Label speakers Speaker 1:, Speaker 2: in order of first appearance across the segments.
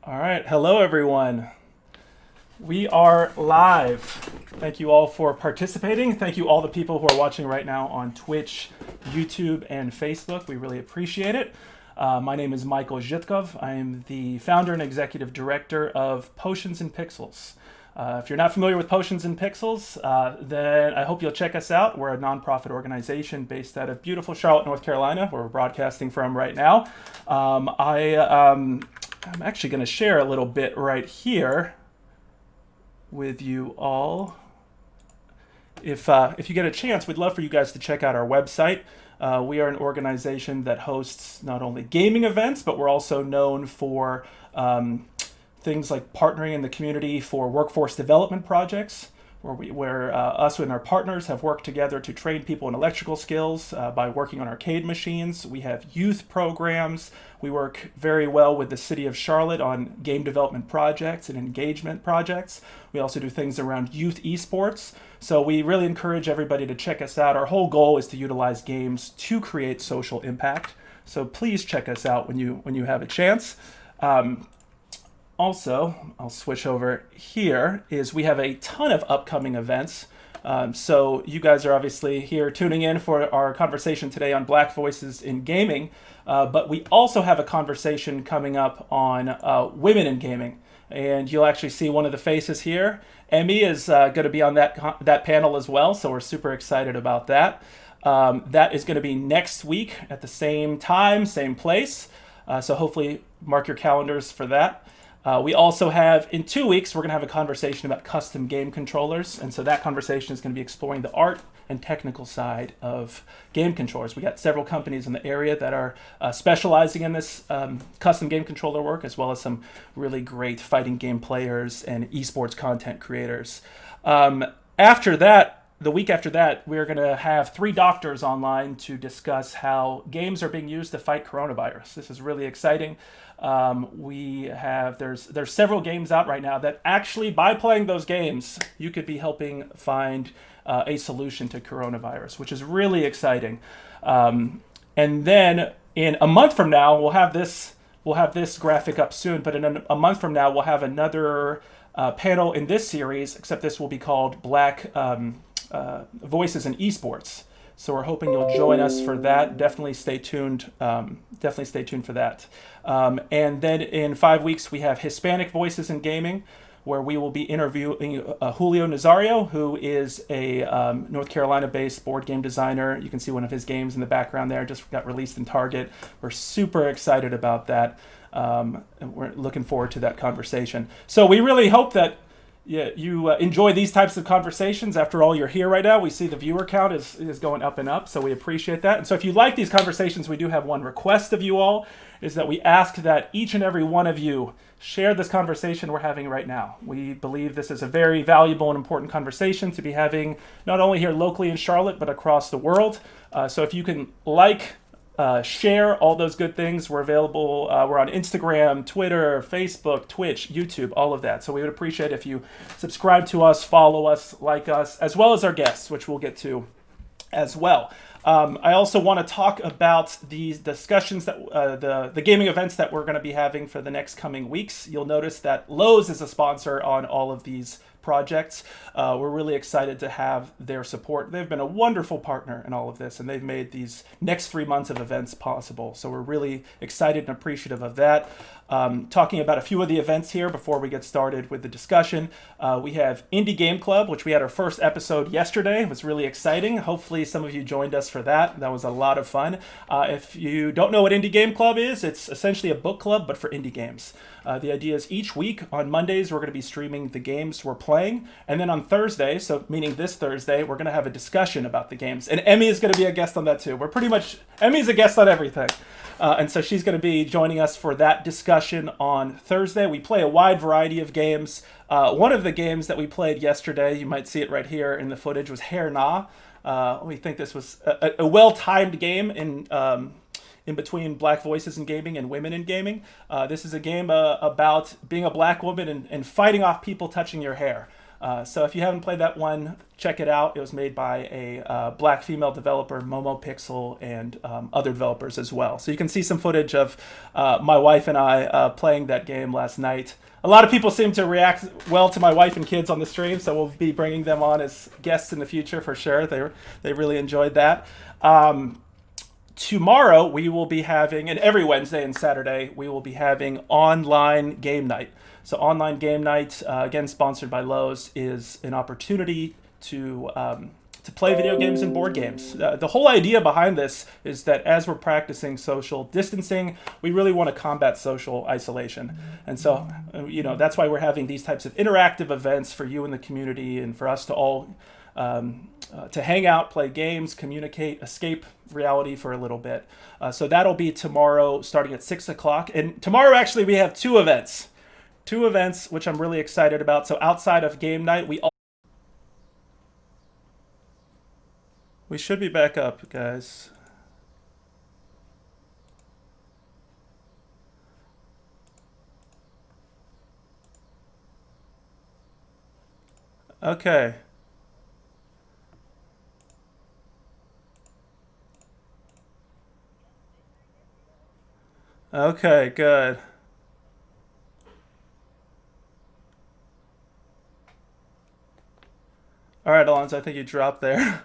Speaker 1: All right. Hello, everyone. We are live. Thank you all for participating. Thank you all the people who are watching right now on Twitch, YouTube, and Facebook. We really appreciate it. My name is Michael Zhitkov. I am the founder and executive director of Potions and Pixels. If you're not familiar with Potions and Pixels, then I hope you'll check us out. We're a nonprofit organization based out of beautiful Charlotte, North Carolina, where we're broadcasting from right now. I'm actually going to share a little bit right here with you all. If you get a chance, we'd love for you guys to check out our website. We are an organization that hosts not only gaming events, but we're also known for things like partnering in the community for workforce development projects, where us and our partners have worked together to train people in electrical skills by working on arcade machines. We have youth programs. We work very well with the city of Charlotte on game development projects and engagement projects. We also do things around youth esports. So we really encourage everybody to check us out. Our whole goal is to utilize games to create social impact. So please check us out when you have a chance. Also, I'll switch over here, is we have a ton of upcoming events. So you guys are obviously here tuning in for our conversation today on Black Voices in Gaming, but we also have a conversation coming up on women in gaming. And you'll actually see one of the faces here. Emmy is going to be on that panel as well, so we're super excited about that. That is going to be next week at the same time, same place. So hopefully mark your calendars for that. We also have, in 2 weeks, we're going to have a conversation about custom game controllers. And so that conversation is going to be exploring the art and technical side of game controllers. We got several companies in the area that are specializing in this custom game controller work, as well as some really great fighting game players and esports content creators. After that, the week after that, we're going to have 3 doctors online to discuss how games are being used to fight coronavirus. This is really exciting. There's several games out right now that actually, by playing those games, you could be helping find a solution to coronavirus, which is really exciting. And then in a month from now, we'll have this graphic up soon, but in a month from now, we'll have another panel in this series, except this will be called Black Voices in Esports. So we're hoping you'll join us for that. Definitely stay tuned. Definitely stay tuned for that. And then in 5 weeks, we have Hispanic Voices in Gaming, where we will be interviewing Julio Nazario, who is a North Carolina-based board game designer. You can see one of his games in the background there. Just got released in Target. We're super excited about that. And we're looking forward to that conversation. So we really hope that you enjoy these types of conversations. After all, you're here right now. We see the viewer count is going up and up, so we appreciate that. And so if you like these conversations, we do have one request of you all, is that we ask that each and every one of you share this conversation we're having right now. We believe this is a very valuable and important conversation to be having, not only here locally in Charlotte, but across the world. So if you can share all those good things. We're available. We're on Instagram, Twitter, Facebook, Twitch, YouTube, all of that. So we would appreciate if you subscribe to us, follow us, like us, as well as our guests, which we'll get to as well. I also want to talk about these discussions that the gaming events that we're going to be having for the next coming weeks. You'll notice that Lowe's is a sponsor on all of these projects. We're really excited to have their support. They've been a wonderful partner in all of this, and they've made these next 3 months of events possible. So we're really excited and appreciative of that. Talking about a few of the events here before we get started with the discussion. We have Indie Game Club, which we had our first episode yesterday. It was really exciting. Hopefully some of you joined us for that. That was a lot of fun. If you don't know what Indie Game Club is, it's essentially a book club, but for indie games. The idea is each week on Mondays, we're going to be streaming the games we're playing. And then on Thursday, so meaning this Thursday, we're going to have a discussion about the games. And Emmy is going to be a guest on that too. Emmy's a guest on everything. And so she's going to be joining us for that discussion on Thursday. We play a wide variety of games. One of the games that we played yesterday, you might see it right here in the footage, was Hair Na. We think this was a well-timed game in between Black Voices in Gaming and Women in Gaming. This is a game about being a black woman and fighting off people touching your hair. So if you haven't played that one, check it out. It was made by a black female developer, Momo Pixel, and other developers as well. So you can see some footage of my wife and I playing that game last night. A lot of people seem to react well to my wife and kids on the stream, so we'll be bringing them on as guests in the future for sure. They really enjoyed that. Tomorrow we will be having, and every Wednesday and Saturday, we will be having online game night. So online game night, again sponsored by Lowe's, is an opportunity to play video games and board games. The whole idea behind this is that as we're practicing social distancing, we really want to combat social isolation. And so, that's why we're having these types of interactive events for you in the community and for us to all to hang out, play games, communicate, escape reality for a little bit. So that'll be tomorrow starting at 6 o'clock. And tomorrow, actually, we have two events, which I'm really excited about. So outside of game night, we should be back up, guys. Okay. Okay, good. All right, Alonzo, I think you dropped there.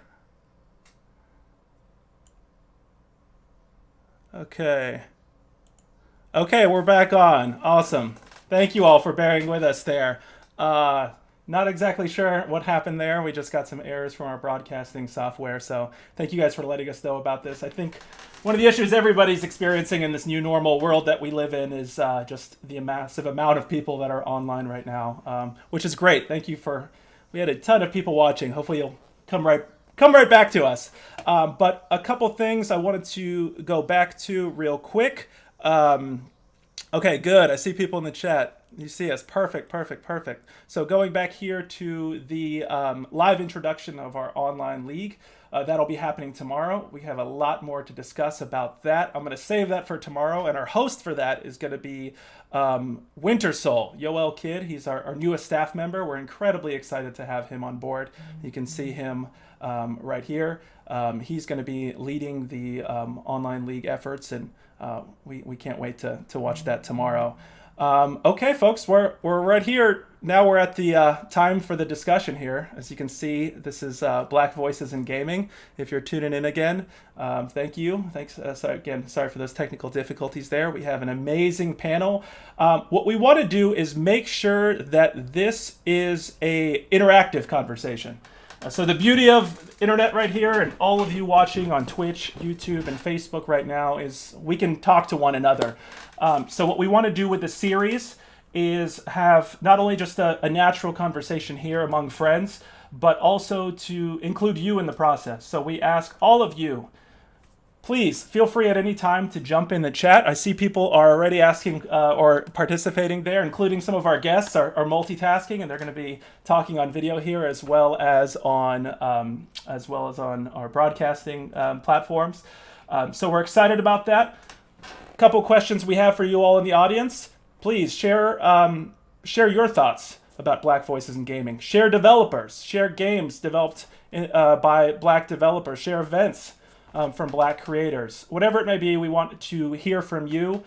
Speaker 1: Okay. Okay, we're back on. Awesome. Thank you all for bearing with us there. Not exactly sure what happened there. We just got some errors from our broadcasting software. So thank you guys for letting us know about this. I think one of the issues everybody's experiencing in this new normal world that we live in is just the massive amount of people that are online right now, which is great. Thank you we had a ton of people watching. Hopefully you'll come right back to us. But a couple things I wanted to go back to real quick. Okay, good. I see people in the chat. You see us. Perfect. So going back here to the live introduction of our online league, that'll be happening tomorrow. We have a lot more to discuss about that. I'm going to save that for tomorrow, and our host for that is going to be Winter Soul, Yoel Kidd. He's our newest staff member. We're incredibly excited to have him on board. You can see him right here. He's going to be leading the online league efforts, and we can't wait to watch that tomorrow. Okay, folks, we're right here. Now we're at the time for the discussion here. As you can see, this is Black Voices in Gaming. If you're tuning in again, thank you. Thanks. Sorry for those technical difficulties there. We have an amazing panel. What we want to do is make sure that this is a interactive conversation. So the beauty of internet right here and all of you watching on Twitch, YouTube, and Facebook right now is we can talk to one another. So what we want to do with the series is have not only just a natural conversation here among friends, but also to include you in the process. So we ask all of you, please feel free at any time to jump in the chat. I see people are already asking or participating there, including some of our guests are multitasking, and they're going to be talking on video here as well as on our broadcasting platforms. So we're excited about that. A couple questions we have for you all in the audience. Please share your thoughts about Black Voices in Gaming. Share developers. Share games developed by Black developers. Share events from Black creators. Whatever it may be, we want to hear from you.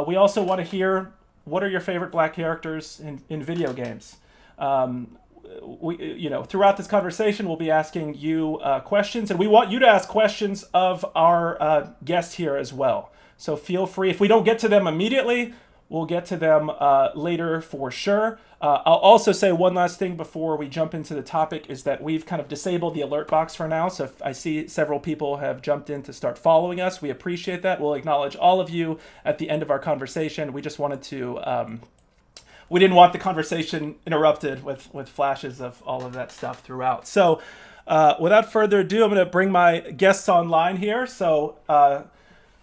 Speaker 1: We also want to hear what are your favorite Black characters in video games. Throughout this conversation, we'll be asking you questions, and we want you to ask questions of our guests here as well. So feel free. If we don't get to them immediately, we'll get to them later for sure. I'll also say one last thing before we jump into the topic is that we've kind of disabled the alert box for now. So if I see several people have jumped in to start following us, we appreciate that. We'll acknowledge all of you at the end of our conversation. We just wanted to, we didn't want the conversation interrupted with flashes of all of that stuff throughout. So without further ado, I'm going to bring my guests online here. So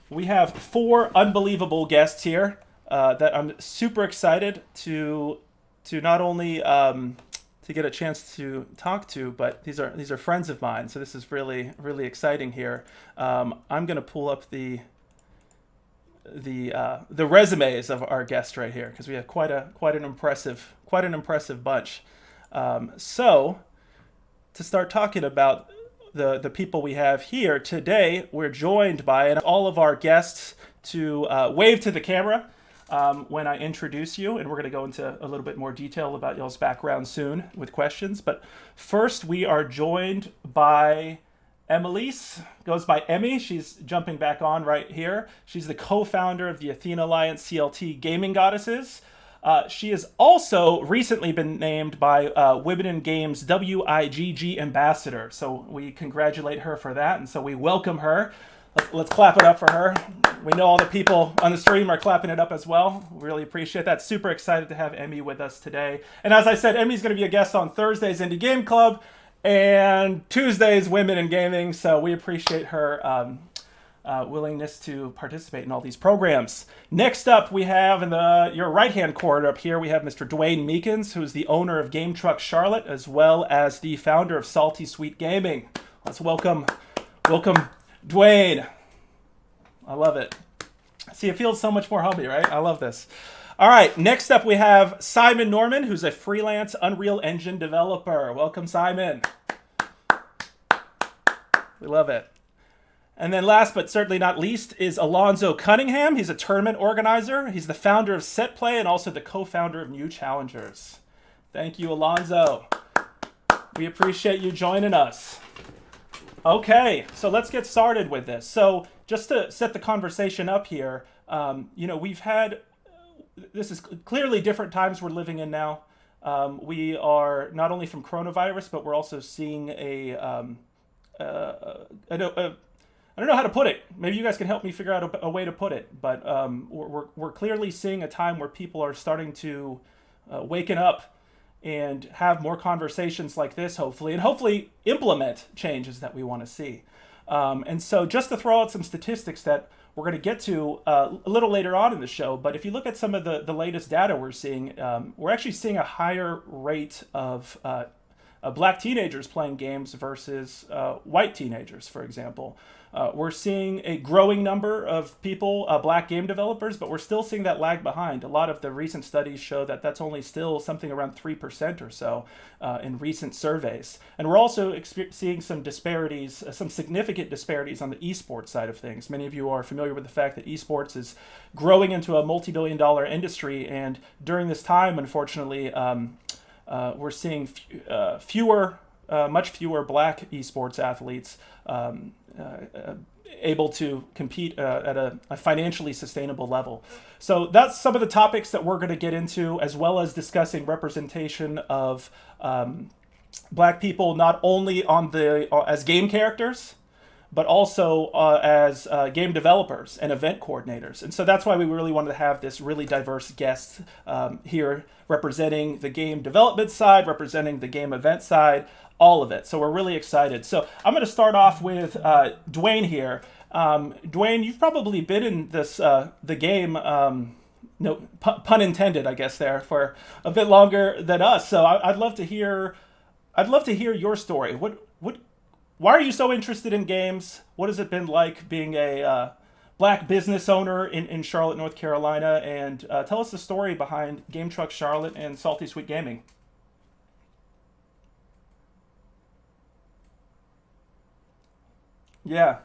Speaker 1: we have 4 unbelievable guests here that I'm super excited to not only to get a chance to talk to, but these are friends of mine. So this is really, really exciting here. I'm going to pull up the resumes of our guests right here because we have quite an impressive bunch. So to start talking about the people we have here today, we're joined by all of our guests to wave to the camera when I introduce you, and we're going to go into a little bit more detail about y'all's background soon with questions. But first, we are joined by Emilice, goes by Emmy. She's jumping back on right here. She's the co-founder of the Athena Alliance CLT Gaming Goddesses. She has also recently been named by Women in Games WIGJ Ambassador. So we congratulate her for that, and so we welcome her. Let's clap it up for her. We know all the people on the stream are clapping it up as well. Really appreciate that. Super excited to have Emmy with us today. And as I said, Emmy's going to be a guest on Thursday's Indie Game Club and Tuesday's Women in Gaming. So we appreciate her willingness to participate in all these programs. Next up, we have in your right-hand corner up here, we have Mr. Dwayne Meekins, who's the owner of GameTruck Charlotte, as well as the founder of Salty Sweet Gaming. Let's welcome Dwayne. I love it. See, it feels so much more homey, right? I love this. All right, next up we have Simon Norman, who's a freelance Unreal Engine developer. Welcome, Simon. We love it. And then last but certainly not least is Alonzo Cunningham. He's a tournament organizer. He's the founder of SetPlay and also the co-founder of New Challengers. Thank you, Alonzo. We appreciate you joining us. Okay, so let's get started with this. So just to set the conversation up here, we've had, this is clearly different times we're living in now. We are not only from coronavirus, but we're also seeing I don't know how to put it. Maybe you guys can help me figure out a way to put it. But we're clearly seeing a time where people are starting to waken up and have more conversations like this, hopefully, and hopefully implement changes that we want to see. And so just to throw out some statistics that we're going to get to a little later on in the show, but if you look at some of the latest data we're seeing, we're actually seeing a higher rate of black teenagers playing games versus white teenagers, for example. We're seeing a growing number of people, black game developers, but we're still seeing that lag behind. A lot of the recent studies show that that's only still something around 3% or so in recent surveys. And we're also seeing some disparities, some significant disparities on the esports side of things. Many of you are familiar with the fact that esports is growing into a multi-billion-dollar industry, and during this time, unfortunately, we're seeing much fewer black esports athletes able to compete at a financially sustainable level. So that's some of the topics that we're going to get into, as well as discussing representation of black people, not only as game characters, but also as game developers and event coordinators. And so that's why we really wanted to have this really diverse guest here, representing the game development side, representing the game event side, all of it. So we're really excited. So I'm going to start off with Dwayne here. Dwayne, you've probably been in this the game, no pun intended, I guess there, for a bit longer than us. So I'd love to hear your story. Why are you so interested in games? What has it been like being a black business owner in Charlotte, North Carolina? And tell us the story behind GameTruck Charlotte and Salty Sweet Gaming. Yeah.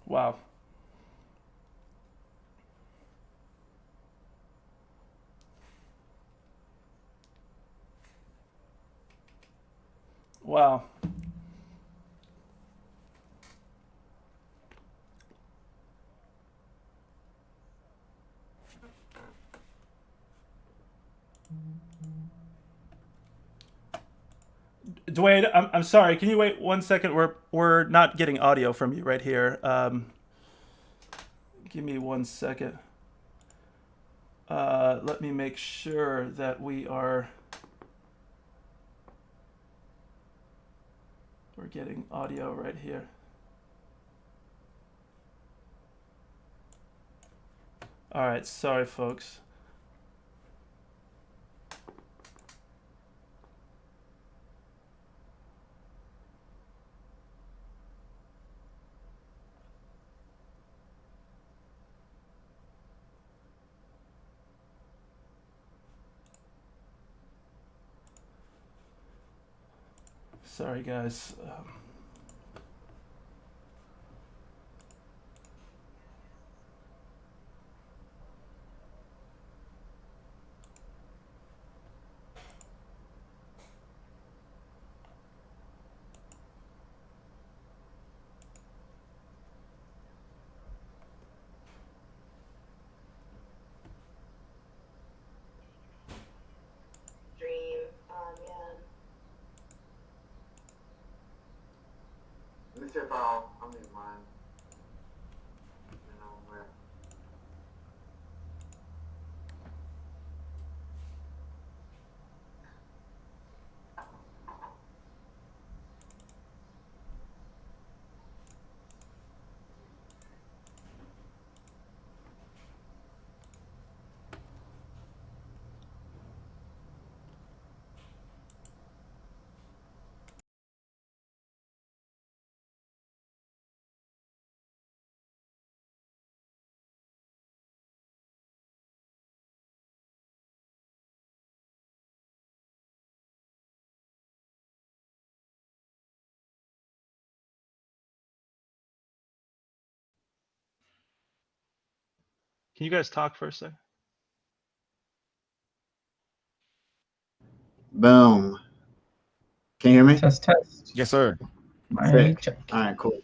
Speaker 1: Wow. Wow. Dwayne, I'm sorry. Can you wait 1 second? We're not getting audio from you right here. Give me 1 second. Let me make sure that we're getting audio right here. All right, sorry folks. Sorry guys.
Speaker 2: Let me see if I'll mute mine. You know where.
Speaker 1: Can you guys talk for a second?
Speaker 2: Boom. Can you hear me?
Speaker 3: Test.
Speaker 4: Yes, sir.
Speaker 3: Mic check.
Speaker 2: All right, cool.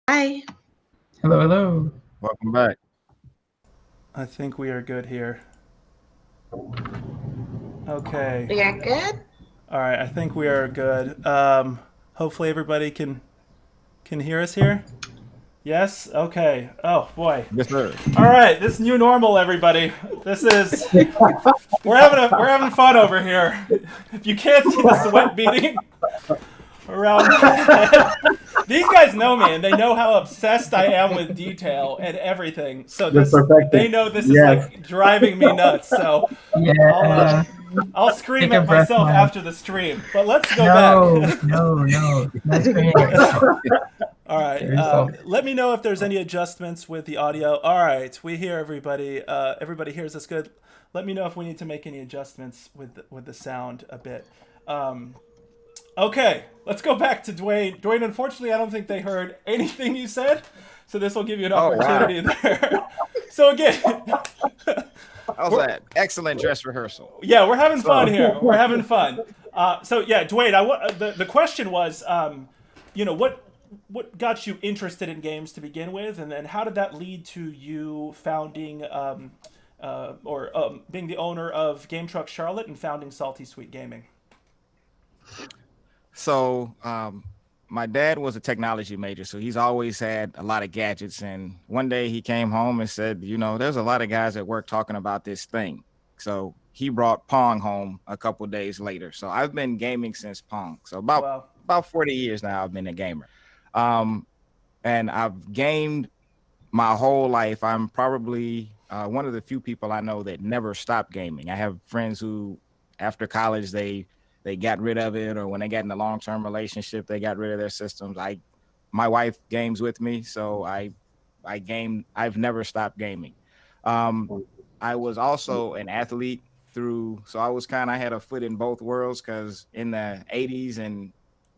Speaker 5: Hi.
Speaker 3: Hello.
Speaker 4: Welcome back.
Speaker 1: I think we are good here. Okay.
Speaker 5: We are good?
Speaker 1: All right, I think we are good. Hopefully everybody can hear us here. Yes? Okay. Oh boy.
Speaker 4: Yes, sir.
Speaker 1: All right, this new normal, everybody. This is we're having fun over here. If you can't see the sweat beading around my head. These guys know me, and they know how obsessed I am with detail and everything. So they know this is like driving me nuts. So
Speaker 3: Yeah.
Speaker 1: I'll scream
Speaker 3: Take a
Speaker 1: at
Speaker 3: breath,
Speaker 1: myself
Speaker 3: Mike.
Speaker 1: after the stream. But let's go back.
Speaker 3: No. Not screaming at yourself.
Speaker 1: All right.
Speaker 3: Yourself.
Speaker 1: Let me know if there's any adjustments with the audio. All right, we hear everybody. Everybody hears us good. Let me know if we need to make any adjustments with the sound a bit. Okay, let's go back to Dwayne. Dwayne, unfortunately, I don't think they heard anything you said, so this will give you an opportunity there. So again,
Speaker 4: How's that? Excellent dress rehearsal.
Speaker 1: yeah, we're having fun here. We're having fun. So yeah, Dwayne, the question was, what got you interested in games to begin with, and then how did that lead to you founding being the owner of GameTruck Charlotte and founding Salty Sweet Gaming?
Speaker 4: So, my dad was a technology major, so he's always had a lot of gadgets. And one day he came home and said, there's a lot of guys at work talking about this thing. So he brought Pong home a couple of days later. So I've been gaming since Pong. So about 40 years now I've been a gamer. And I've gamed my whole life, I'm probably one of the few people I know that never stopped gaming. I have friends who, after college, they got rid of it, or when they got in a long-term relationship, they got rid of their systems. My wife games with me, so I game. I've never stopped gaming. I was also an athlete so I was I had a foot in both worlds, because in the 80s and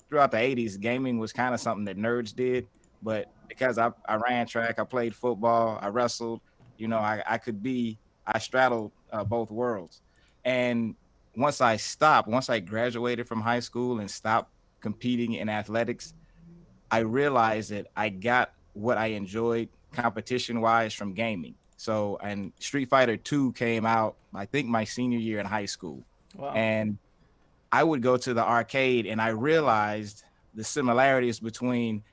Speaker 4: throughout the 80s, gaming was kind of something that nerds did. But because I ran track, I played football, I wrestled, I straddled both worlds. And once I graduated from high school and stopped competing in athletics, I realized that I got what I enjoyed competition wise from gaming. So, and Street Fighter 2 came out, I think, my senior year in high school.
Speaker 1: Wow.
Speaker 4: And I would go to the arcade, and I realized the similarities between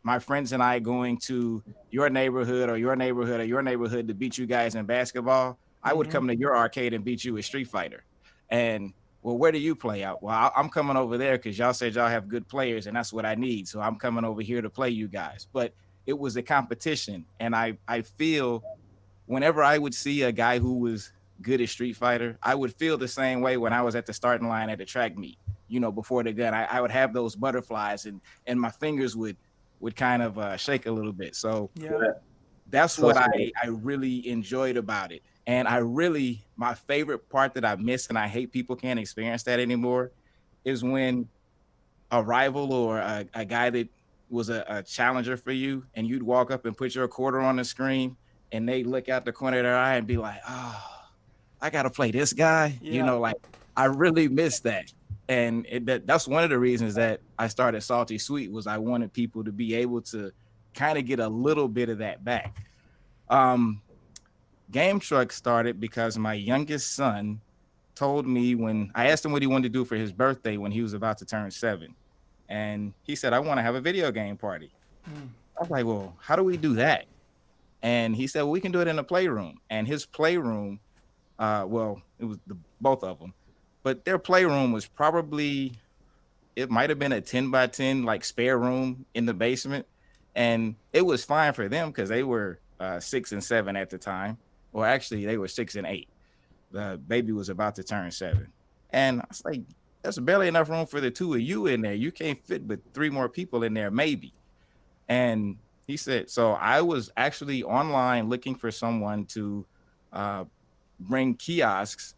Speaker 4: my friends and I going to your neighborhood or your neighborhood or your neighborhood to beat you guys in basketball. I would come to your arcade and beat you with Street Fighter. And well, where do you play out? Well, I'm coming over there because y'all said y'all have good players, and that's what I need. So I'm coming over here to play you guys. But it was a competition, and I feel whenever I would see a guy who was good at Street Fighter, I would feel the same way when I was at the starting line at the track meet, before the gun. I would have those butterflies, and my fingers would kind of shake a little bit. So that's what I really enjoyed about it. And my favorite part that I miss, and I hate people can't experience that anymore, is when a rival or a guy that was a challenger for you, and you'd walk up and put your quarter on the screen, and they look out the corner of their eye and be like, oh, I got to play this guy.
Speaker 1: Yeah.
Speaker 4: I really miss that. And that's one of the reasons that I started Salty Sweet, was I wanted people to be able to kind of get a little bit of that back. GameTruck started because my youngest son told me, when I asked him what he wanted to do for his birthday when he was about to turn 7. And he said, I want to have a video game party. I was like, well, how do we do that? And he said, well, we can do it in a playroom. And his playroom, it was both of them, but their playroom was it might have been a 10 by 10, like, spare room in the basement. And it was fine for them because they were 6 and 7 at the time. Or actually, they were 6 and 8. The baby was about to turn 7. And I was like, there's barely enough room for the two of you in there. You can't fit but 3 more people in there, maybe. And he said, so I was actually online looking for someone to bring kiosks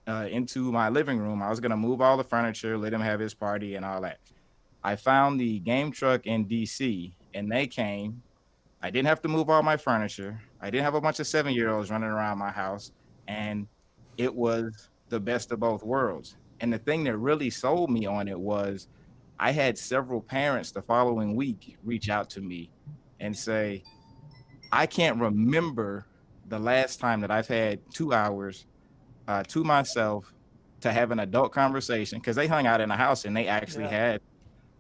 Speaker 4: into my living room. I was going to move all the furniture, let him have his party and all that. I found the GameTruck in DC, and they came. I didn't have to move all my furniture. I didn't have a bunch of 7-year-olds running around my house. And it was the best of both worlds. And the thing that really sold me on it was I had several parents the following week reach out to me and say, I can't remember the last time that I've had 2 hours to myself to have an adult conversation, because they hung out in the house and they actually had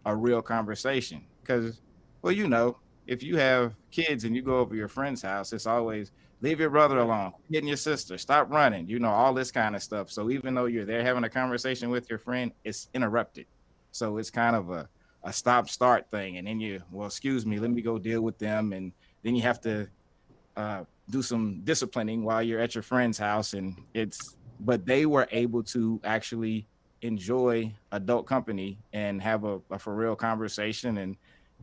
Speaker 4: a real conversation. Because, well, if you have kids and you go over your friend's house, it's always leave your brother alone, hitting your sister, stop running, all this kind of stuff. So even though you're there having a conversation with your friend, it's interrupted. So it's kind of a stop-start thing. And then excuse me, let me go deal with them. And then you have to do some disciplining while you're at your friend's house. But they were able to actually enjoy adult company and have a for real conversation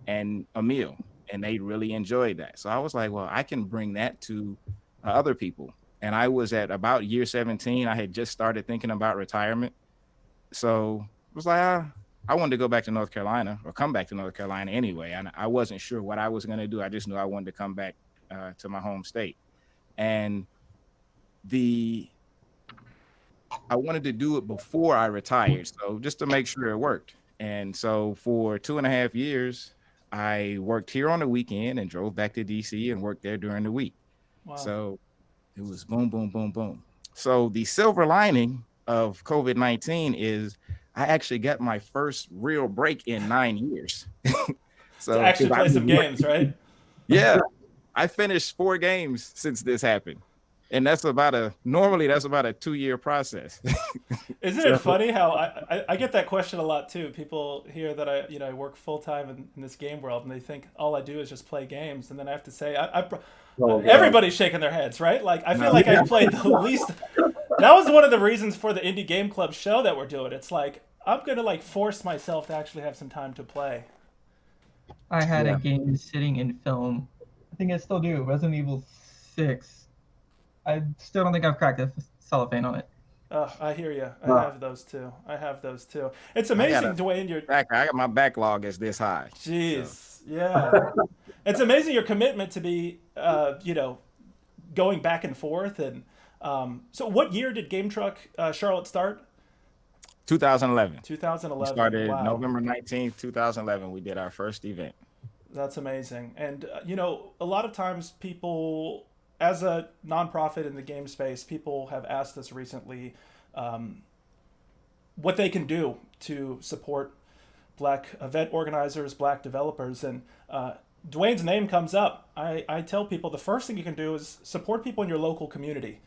Speaker 4: and a meal. And they really enjoyed that. So I was like, well, I can bring that to other people. And I was at about year 17. I had just started thinking about retirement. So it was like, I wanted to go back to North Carolina, or come back to North Carolina anyway. And I wasn't sure what I was going to do. I just knew I wanted to come back to my home state. And I wanted to do it before I retired. So just to make sure it worked. And so for 2.5 years, I worked here on the weekend and drove back to DC and worked there during the week. Wow. So it was boom, boom, boom, boom. So the silver lining of COVID-19 is I actually got my first real break in 9 years.
Speaker 1: So to actually play some games, right?
Speaker 4: Yeah. I finished 4 games since this happened. And normally that's about a 2-year process.
Speaker 1: Isn't it funny how I get that question a lot too? People hear that I work full time in this game world, and they think all I do is just play games. And then I have to say, everybody's shaking their heads, right? Like I feel like I've played the least. That was one of the reasons for the Indie Game Club show that we're doing. It's like I'm gonna like force myself to actually have some time to play.
Speaker 3: I had a game sitting in film. I think I still do. Resident Evil 6. I still don't think I've cracked the cellophane on it.
Speaker 1: I hear you. I have those too. It's amazing, Dwayne.
Speaker 4: I got my backlog is this high.
Speaker 1: Jeez, so. Yeah. It's amazing your commitment to be, going back and forth. And so, what year did GameTruck Charlotte start?
Speaker 4: 2011.
Speaker 1: 2011.
Speaker 4: We started
Speaker 1: wow.
Speaker 4: November 19th, 2011. We did our first event.
Speaker 1: That's amazing. And a lot of times people, as a nonprofit in the game space, people have asked us recently what they can do to support Black event organizers, Black developers. And Dwayne's name comes up. I tell people the first thing you can do is support people in your local community.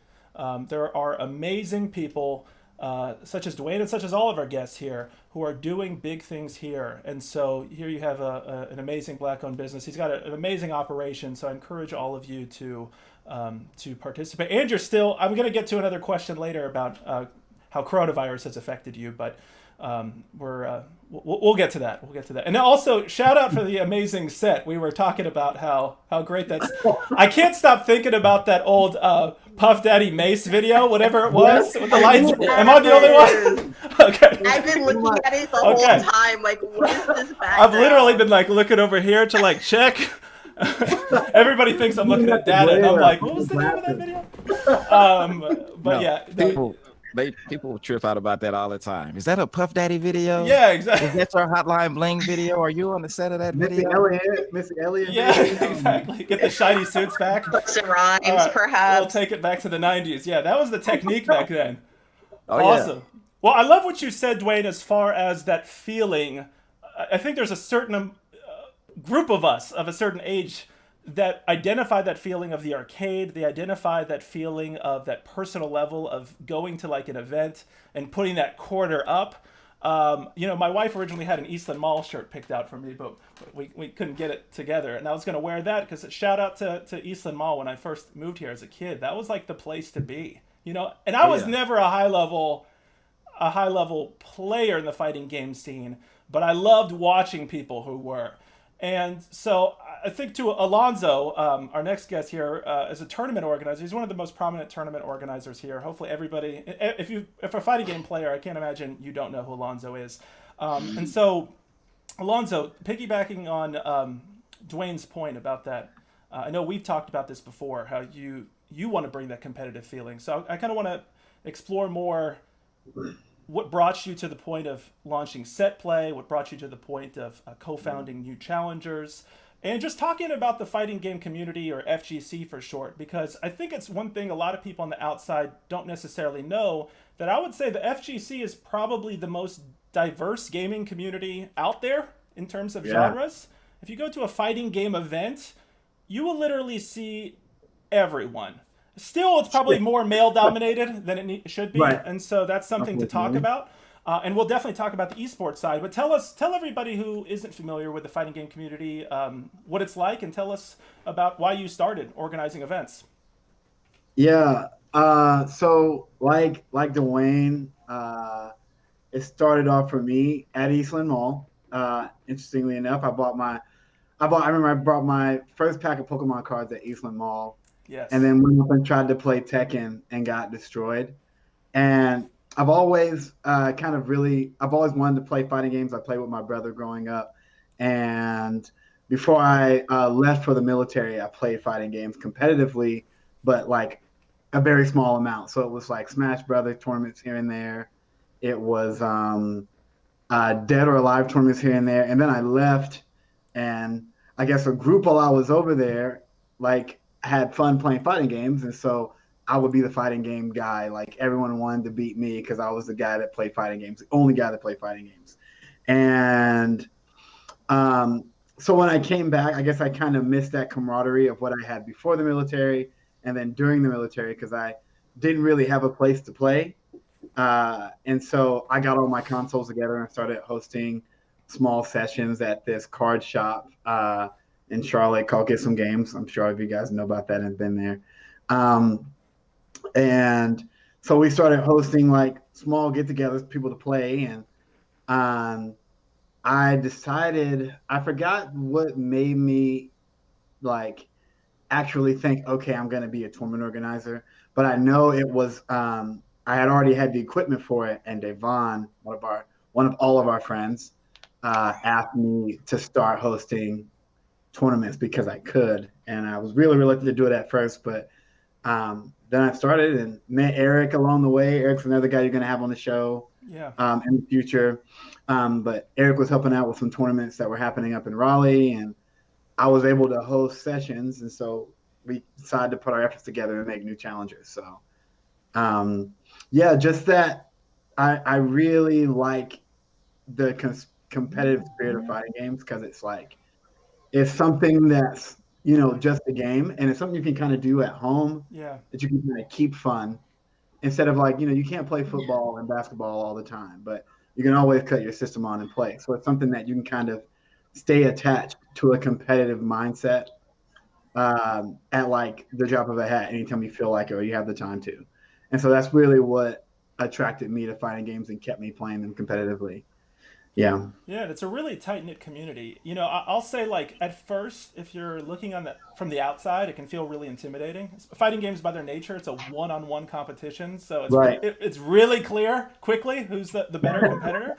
Speaker 1: There are amazing people such as Dwayne and such as all of our guests here who are doing big things here. And so here you have an amazing Black-owned business. He's got an amazing operation. So I encourage all of you to participate. And you're still, I'm going to get to another question later about how coronavirus has affected you, but we'll get to that. We'll get to that. And also, shout out for the amazing set. We were talking about how great that's. I can't stop thinking about that old Puff Daddy Mace video, whatever it was, with the lights. Am I the only one? Okay.
Speaker 5: I've been looking at it the whole time. Like, what is this background?
Speaker 1: I've literally been like looking over here to like check. Everybody thinks I'm looking at data, and I'm like, what was the name of that video? But yeah.
Speaker 4: People trip out about that all the time. Is that a Puff Daddy video?
Speaker 1: Yeah, exactly.
Speaker 4: Is that your Hotline Bling video? Are you on the set of that video?
Speaker 2: Missy Elliott.
Speaker 1: Yeah, exactly. Get the shiny suits back.
Speaker 5: Books and rhymes,
Speaker 1: right,
Speaker 5: perhaps.
Speaker 1: We'll take it back to the 90s. Yeah, that was the technique back then.
Speaker 4: Oh,
Speaker 1: awesome. Yeah. Well, I love what you said, Dwayne, as far as that feeling. I think there's a certain group of us of a certain age that identify that feeling of the arcade. They identify that feeling of that personal level of going to like an event and putting that quarter up. My wife originally had an Eastland Mall shirt picked out for me, but we couldn't get it together. And I was going to wear that because shout out to Eastland Mall when I first moved here as a kid. That was like the place to be, and I was never a high level player in the fighting game scene, but I loved watching people who were. And so I think to Alonzo, our next guest here, is a tournament organizer. He's one of the most prominent tournament organizers here. Hopefully everybody, if you're a fighting game player, I can't imagine you don't know who Alonzo is. And so, Alonzo, piggybacking on Dwayne's point about that, I know we've talked about this before, how you want to bring that competitive feeling. So I kind of want to explore more what brought you to the point of launching SetPlay, what brought you to the point of co-founding New Challengers, and just talking about the fighting game community, or FGC for short, because I think it's one thing a lot of people on the outside don't necessarily know, that I would say the FGC is probably the most diverse gaming community out there in terms of genres. If you go to a fighting game event, you will literally see everyone. Still, it's probably more male-dominated than it should be, right. And so that's something to talk about. And we'll definitely talk about the esports side. But tell everybody who isn't familiar with the fighting game community what it's like, and tell us about why you started organizing events.
Speaker 2: Yeah. So like Dwayne, it started off for me at Eastland Mall. Interestingly enough, I brought my first pack of Pokemon cards at Eastland Mall.
Speaker 1: Yes.
Speaker 2: And then went up and tried to play Tekken and got destroyed. And I've always I've always wanted to play fighting games. I played with my brother growing up. And before I left for the military, I played fighting games competitively, but like a very small amount. So it was like Smash Brothers tournaments here and there. It was Dead or Alive tournaments here and there. And then I left, and I guess a group while I was over there, like, had fun playing fighting games, and so I would be the fighting game guy. Like, everyone wanted to beat me because I was the guy that played fighting games, the only guy that played fighting games. And so when I came back, I guess I kind of missed that camaraderie of what I had before the military, and then during the military, because I didn't really have a place to play. And so I got all my consoles together and started hosting small sessions at this card shop in Charlotte called Get Some Games. I'm sure if you guys know about that and been there. And so we started hosting like small get-togethers, people to play. And I decided, I forgot what made me like actually think, okay, I'm going to be a tournament organizer. But I know it was, I had already had the equipment for it. And Devon, one of all of our friends, asked me to start hosting tournaments because I could. And I was really reluctant to do it at first, but then I started and met Eric along the way. Eric's another guy you're going to have on the show in the future. But Eric was helping out with some tournaments that were happening up in Raleigh, and I was able to host sessions. And so we decided to put our efforts together and make new challengers. So, just that I really like the competitive spirit of fighting games because it's something that's, just a game, and it's something you can kind of do at home that you can kind of keep fun instead of you can't play football and basketball all the time, but you can always cut your system on and play. So it's something that you can kind of stay attached to a competitive mindset at the drop of a hat anytime you feel like it or you have the time to. And so that's really what attracted me to fighting games and kept me playing them competitively. Yeah,
Speaker 1: it's a really tight-knit community. I'll say at first, if you're looking from the outside, it can feel really intimidating. Fighting games by their nature, it's a one-on-one competition, so it's really clear quickly who's the better competitor.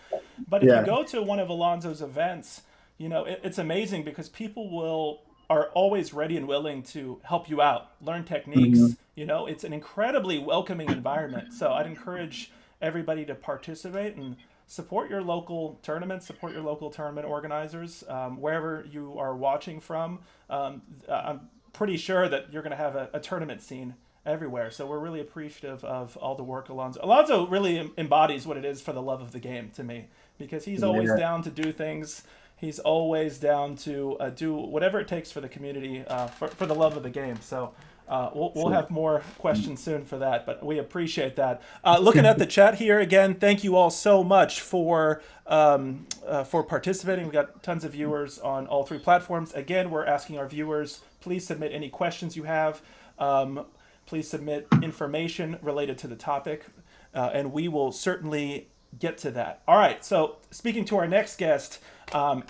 Speaker 1: But if you go to one of Alonzo's events, it's amazing because people are always ready and willing to help you out, learn techniques. Mm-hmm. It's an incredibly welcoming environment. So I'd encourage everybody to participate and support your local tournaments, support your local tournament organizers, wherever you are watching from. I'm pretty sure that you're going to have a tournament scene everywhere. So we're really appreciative of all the work Alonzo really embodies what it is for the love of the game to me, because he's always down to do things. He's always down to do whatever it takes for the community, for the love of the game. So we'll have more questions soon for that, but we appreciate that. Looking at the chat here again, thank you all so much for participating. We got tons of viewers on all three platforms. Again, we're asking our viewers, please submit any questions you have. Please submit information related to the topic, and we will certainly get to that. All right, so speaking to our next guest,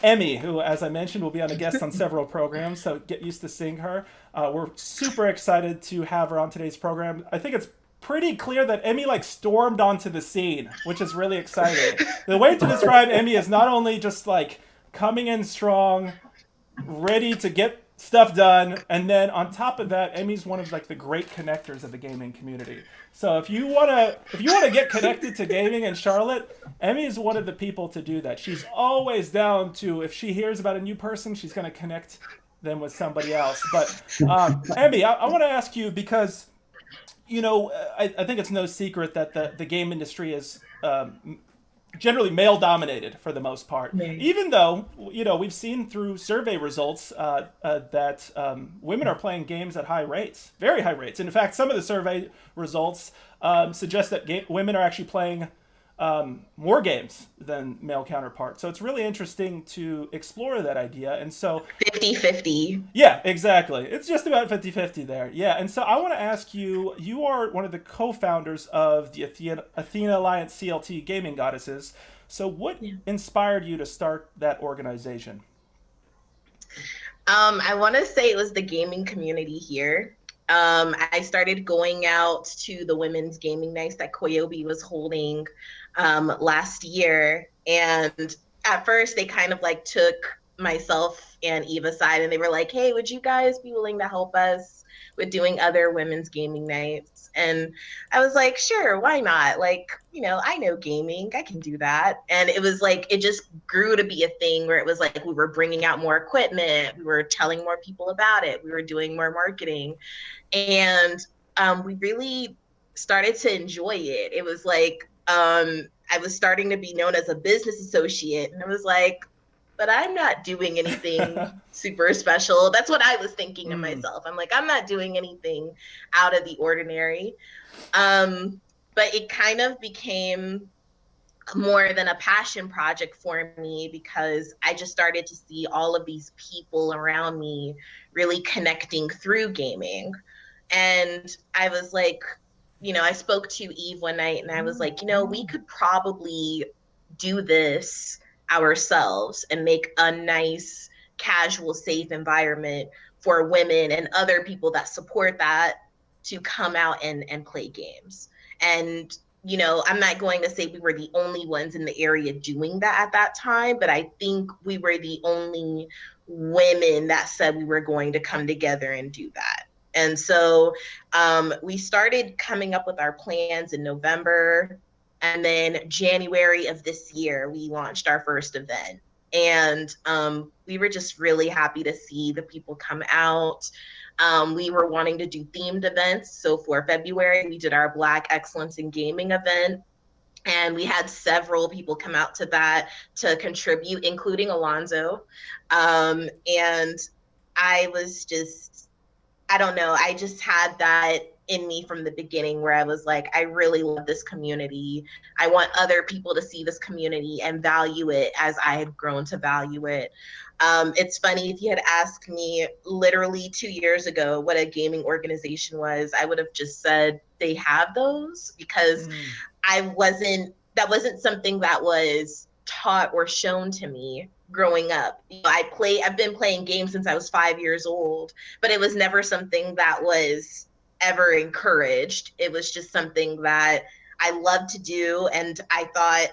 Speaker 1: Emmy, who, as I mentioned, will be on a guest on several programs, so get used to seeing her. We're super excited to have her on today's program. I think it's pretty clear that Emmy stormed onto the scene, which is really exciting. The way to describe Emmy is not only just coming in strong, ready to get stuff done, and then on top of that, Emmy's one of the great connectors of the gaming community. So if you wanna get connected to gaming in Charlotte, Emmy is one of the people to do that. She's always down to, if she hears about a new person, she's gonna connect them with somebody else. But Emmy, I want to ask you, because I think it's no secret that the game industry is generally male dominated for the most part. Even though we've seen through survey results that women are playing games at high rates, very high rates. And in fact, some of the survey results suggest that women are actually playing more games than male counterparts. So it's really interesting to explore that idea. And so
Speaker 5: 50-50.
Speaker 1: Yeah, exactly. It's just about 50-50 there. Yeah. And so I want to ask you, you are one of the co-founders of the Athena Alliance CLT Gaming Goddesses. So what inspired you to start that organization?
Speaker 5: I want to say it was the gaming community here. I started going out to the women's gaming nights that Koyobi was holding last year. And at first they kind of took myself and Eva aside, and they were like, hey, would you guys be willing to help us with doing other women's gaming nights? And I was like, sure, why not? I know gaming, I can do that. And it was it just grew to be a thing where it was we were bringing out more equipment, we were telling more people about it, we were doing more marketing, and we really started to enjoy it. It was I was starting to be known as a business associate, and I was like, but I'm not doing anything super special. That's what I was thinking to myself. I'm like, I'm not doing anything out of the ordinary. But it kind of became more than a passion project for me because I just started to see all of these people around me really connecting through gaming. And I was like, I spoke to Eve one night and I was like, we could probably do this ourselves and make a nice, casual, safe environment for women and other people that support that to come out and play games. And I'm not going to say we were the only ones in the area doing that at that time, but I think we were the only women that said we were going to come together and do that. And so we started coming up with our plans in November. And then January of this year, we launched our first event. And we were just really happy to see the people come out. We were wanting to do themed events. So for February, we did our Black Excellence in Gaming event. And we had several people come out to that to contribute, including Alonzo. And I was just, I don't know, I just had that in me from the beginning where I was like, I really love this community. I want other people to see this community and value it as I had grown to value it. It's funny, if you had asked me literally 2 years ago what a gaming organization was, I would have just said they have those because that wasn't something that was taught or shown to me growing up. I've been playing games since I was 5 years old, but it was never something that was ever encouraged. It was just something that I loved to do. And I thought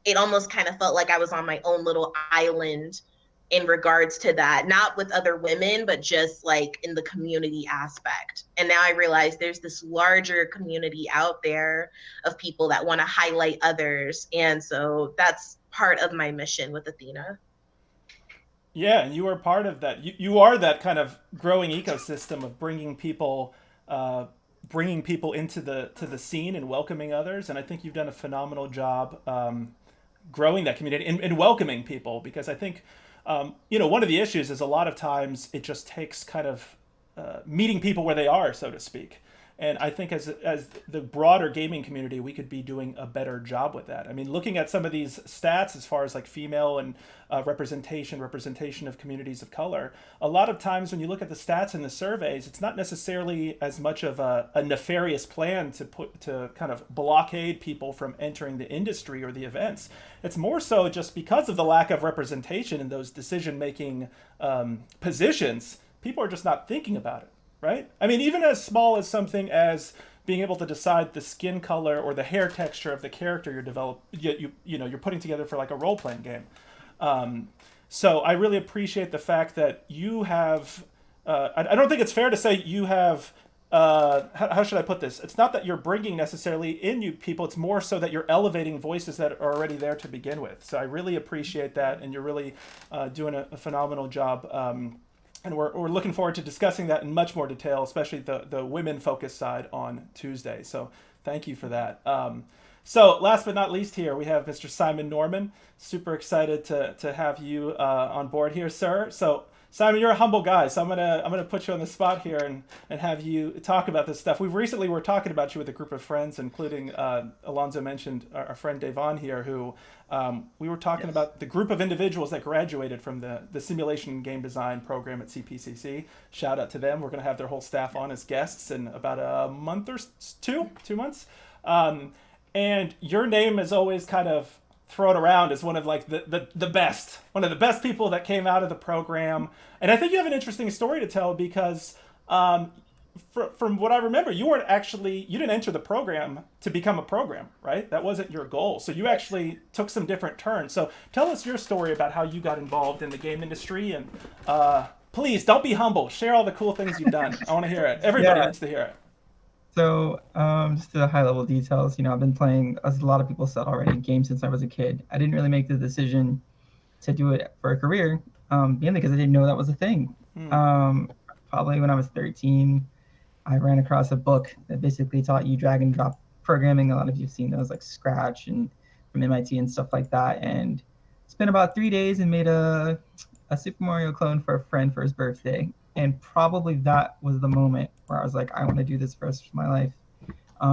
Speaker 5: it almost kind of felt like I was on my own little island in regards to that, not with other women, but just like in the community aspect. And now I realize there's this larger community out there of people that want to highlight others. And so that's part of my mission with Athena.
Speaker 1: Yeah, and you are part of that. You are that kind of growing ecosystem of bringing people into the scene and welcoming others. And I think you've done a phenomenal job growing that community and welcoming people, because I think one of the issues is a lot of times it just takes kind of meeting people where they are, so to speak. And I think as the broader gaming community, we could be doing a better job with that. I mean, looking at some of these stats as far as like female and representation of communities of color, a lot of times when you look at the stats in the surveys, it's not necessarily as much of a nefarious plan to kind of blockade people from entering the industry or the events. It's more so just because of the lack of representation in those decision-making positions, people are just not thinking about it. Right? I mean, even as small as something as being able to decide the skin color or the hair texture of the character you're putting together for like a role-playing game. So I really appreciate the fact that you have. I don't think it's fair to say you have. How should I put this? It's not that you're bringing necessarily in new people. It's more so that you're elevating voices that are already there to begin with. So I really appreciate that, and you're really doing a phenomenal job. And we're looking forward to discussing that in much more detail, especially the women-focused side on Tuesday. So thank you for that. So last but not least here, we have Mr. Simon Norman. Super excited to have you on board here, sir. So Simon, you're a humble guy, so I'm gonna put you on the spot here and have you talk about this stuff. We were talking about you with a group of friends, including Alonzo mentioned our friend Devon here, who we were talking about the group of individuals that graduated from the simulation game design program at CPCC. Shout out to them. We're gonna have their whole staff on as guests in about a month or 2 months. And your name is always kind of thrown around as one of like the best, one of the best people that came out of the program. And I think you have an interesting story to tell because from what I remember, you didn't enter the program to become a program, right? That wasn't your goal. So you actually took some different turns. So tell us your story about how you got involved in the game industry, and please don't be humble. Share all the cool things you've done. I want to hear it. Everybody needs to hear it.
Speaker 3: So just the high level details, I've been playing, as a lot of people said already, games since I was a kid. I didn't really make the decision to do it for a career, mainly because I didn't know that was a thing. Probably when I was 13, I ran across a book that basically taught you drag and drop programming. A lot of you have seen those, like Scratch and from MIT and stuff like that. And spent about 3 days and made a Super Mario clone for a friend for his birthday. And probably that was the moment where I was like, I want to do this for the rest of my life.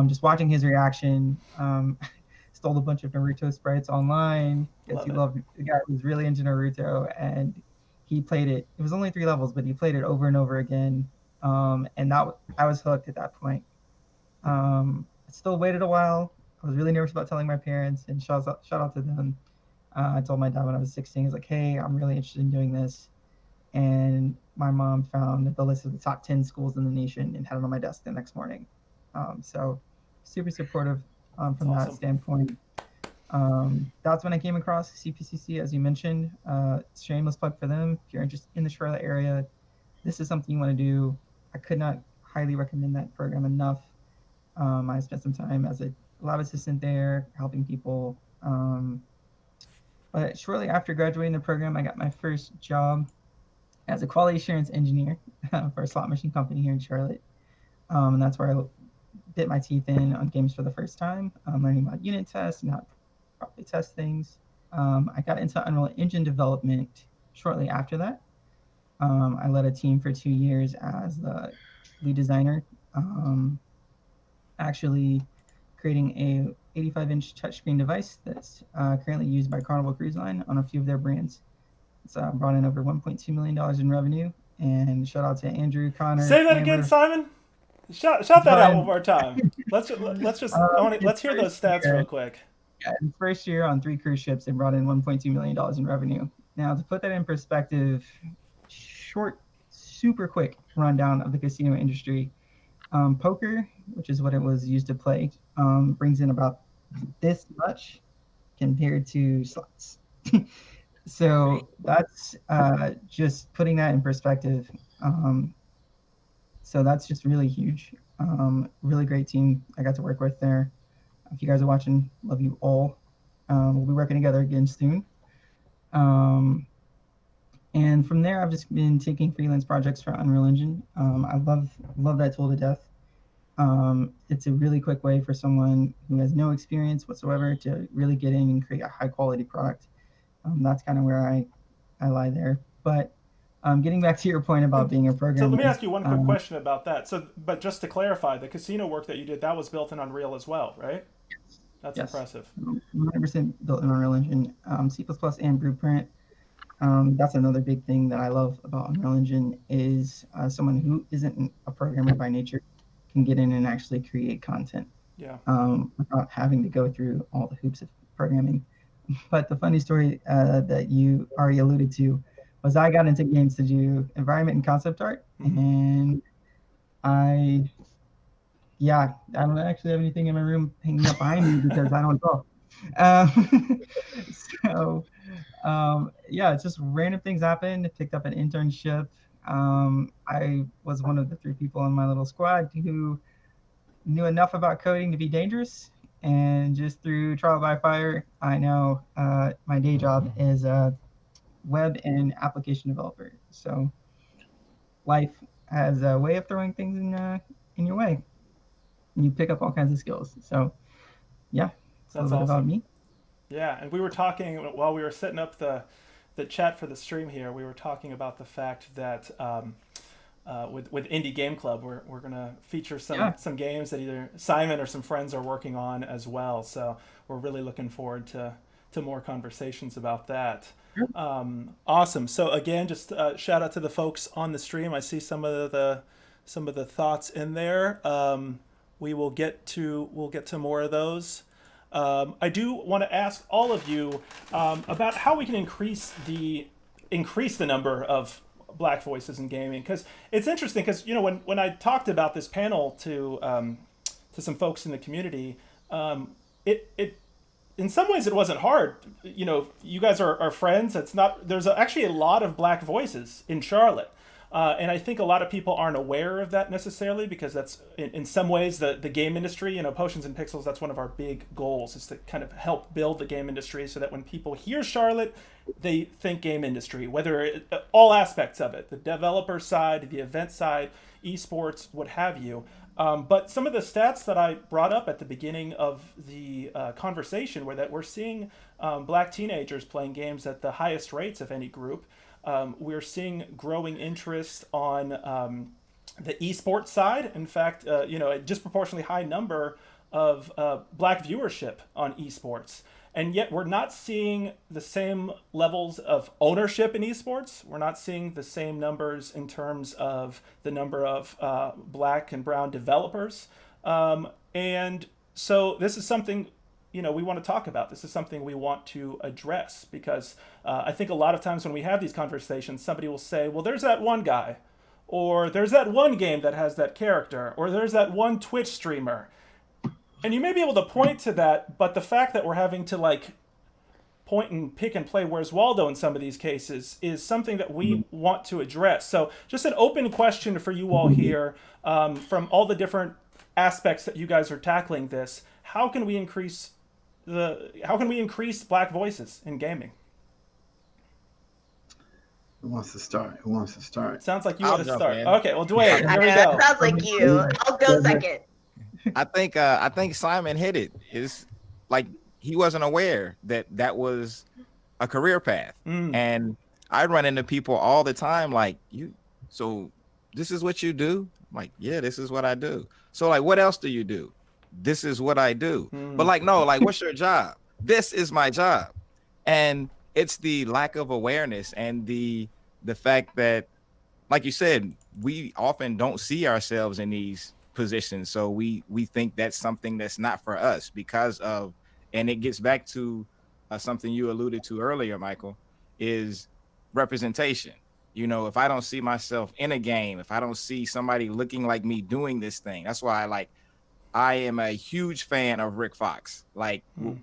Speaker 3: Just watching his reaction, stole a bunch of Naruto sprites online because he loved the guy was really into Naruto, and he played it. It was only 3 levels, but he played it over and over again, and that I was hooked at that point. I still waited a while. I was really nervous about telling my parents, and shout out to them. I told my dad when I was 16, I was like, hey, I'm really interested in doing this. And my mom found the list of the top 10 schools in the nation and had it on my desk the next morning. So super supportive from that standpoint. That's when I came across CPCC, as you mentioned. Shameless plug for them. If you're interested in the Charlotte area, this is something you want to do. I could not highly recommend that program enough. I spent some time as a lab assistant there, helping people. But shortly after graduating the program, I got my first job as a quality assurance engineer for a slot machine company here in Charlotte. And that's where I bit my teeth in on games for the first time, learning about unit tests and how to properly test things. I got into Unreal Engine development shortly after that. I led a team for 2 years as the lead designer, actually creating a 85-inch touchscreen device that's currently used by Carnival Cruise Line on a few of their brands. It's brought in over $1.2 million in revenue. And shout out to Andrew, Connor.
Speaker 1: Say that again, Simon. Shout that out one more time. Let's hear those stats real quick.
Speaker 3: Yeah, in the first year on 3 cruise ships, they brought in $1.2 million in revenue. Now, to put that in perspective, short, super quick rundown of the casino industry. Poker, which is what it was used to play, brings in about this much compared to slots. So that's just putting that in perspective. So that's just really huge. Really great team I got to work with there. If you guys are watching, love you all. We'll be working together again soon. And from there, I've just been taking freelance projects for Unreal Engine. I love that tool to death. It's a really quick way for someone who has no experience whatsoever to really get in and create a high quality product. That's kind of where I lie there. But getting back to your point about being a programmer.
Speaker 1: So let me ask you one quick question about that. But just to clarify, the casino work that you did, that was built in Unreal as well, right? That's impressive.
Speaker 3: 100% built in Unreal Engine, C++ and Blueprint. That's another big thing that I love about Unreal Engine is someone who isn't a programmer by nature can get in and actually create content.
Speaker 1: Yeah.
Speaker 3: Without having to go through all the hoops of programming. But the funny story that you already alluded to was I got into games to do environment and concept art, and I don't actually have anything in my room hanging up behind me because I don't draw. It's just random things happened. Picked up an internship. I was one of the 3 people in my little squad who knew enough about coding to be dangerous. And just through trial by fire, I know my day job is a web and application developer. So life has a way of throwing things in your way. And you pick up all kinds of skills. So yeah, that's awesome. About me.
Speaker 1: Yeah, and we were talking while we were setting up the chat for the stream here. We were talking about the fact that with Indie Game Club, we're gonna feature some games that either Simon or some friends are working on as well. So we're really looking forward to more conversations about that. Awesome. So again, just shout out to the folks on the stream. I see some of the thoughts in there. We'll get to more of those. I do want to ask all of you about how we can increase the number of Black voices in gaming, because it's interesting. Because when I talked about this panel to some folks in the community, it in some ways it wasn't hard. You guys are friends. There's actually a lot of Black voices in Charlotte. And I think a lot of people aren't aware of that necessarily, because that's in some ways the game industry, Potions and Pixels, that's one of our big goals, is to kind of help build the game industry so that when people hear Charlotte, they think game industry, all aspects of it, the developer side, the event side, esports, what have you. But some of the stats that I brought up at the beginning of the conversation were that we're seeing black teenagers playing games at the highest rates of any group. We're seeing growing interest on the esports side. In fact, a disproportionately high number of black viewership on esports. And yet we're not seeing the same levels of ownership in esports. We're not seeing the same numbers in terms of the number of black and brown developers. And so this is something, we want to talk about. This is something we want to address because I think a lot of times when we have these conversations, somebody will say, well, there's that one guy, or there's that one game that has that character, or there's that one Twitch streamer. And you may be able to point to that, but the fact that we're having to point and pick and play Where's Waldo in some of these cases is something that we want to address. So just an open question for you all here, from all the different aspects that you guys are tackling this. How can we increase black voices in gaming?
Speaker 2: Who wants to start?
Speaker 1: Sounds like you want to start.
Speaker 4: In.
Speaker 1: Okay, well, Dwayne, here we go.
Speaker 5: Sounds like you. I'll go second.
Speaker 4: I think Simon hit it. Is like he wasn't aware that was a career path, and I run into people all the time like, so this is what you do? I'm like, yeah, this is what I do. So what else do you do? This is what I do. But no, what's your job? This is my job. And it's the lack of awareness and the fact that, like you said, we often don't see ourselves in these positions, so we think that's something that's not for us because of, and it gets back to something you alluded to earlier, Michael, is representation. If I don't see myself in a game, if I don't see somebody looking like me doing this thing, that's why I am a huge fan of Rick Fox.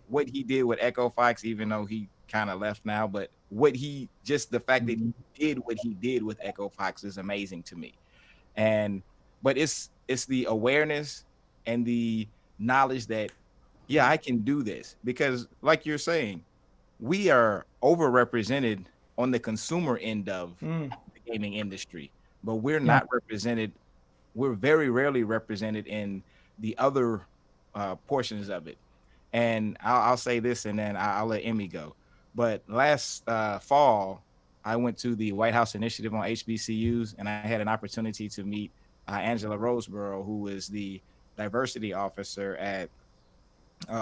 Speaker 4: What he did with Echo Fox, even though he kind of left now, but the fact that he did what he did with Echo Fox is amazing to me. But it's the awareness and the knowledge that, yeah, I can do this, because like you're saying, we are overrepresented on the consumer end of the gaming industry, but we're not represented. We're very rarely represented in the other portions of it. And I'll say this, and then I'll let Emmy go. But last fall, I went to the White House Initiative on HBCUs, and I had an opportunity to meet Angela Roseborough, who is the diversity officer at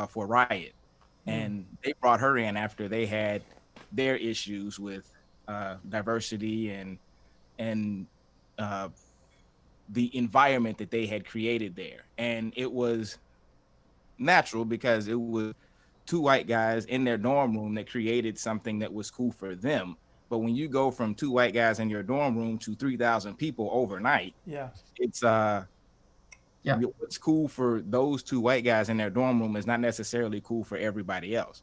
Speaker 4: for Riot. And they brought her in after they had their issues with diversity and the environment that they had created there. And it was natural because it was two white guys in their dorm room that created something that was cool for them. But when you go from two white guys in your dorm room to 3,000 people overnight, it's what's cool for those two white guys in their dorm room is not necessarily cool for everybody else.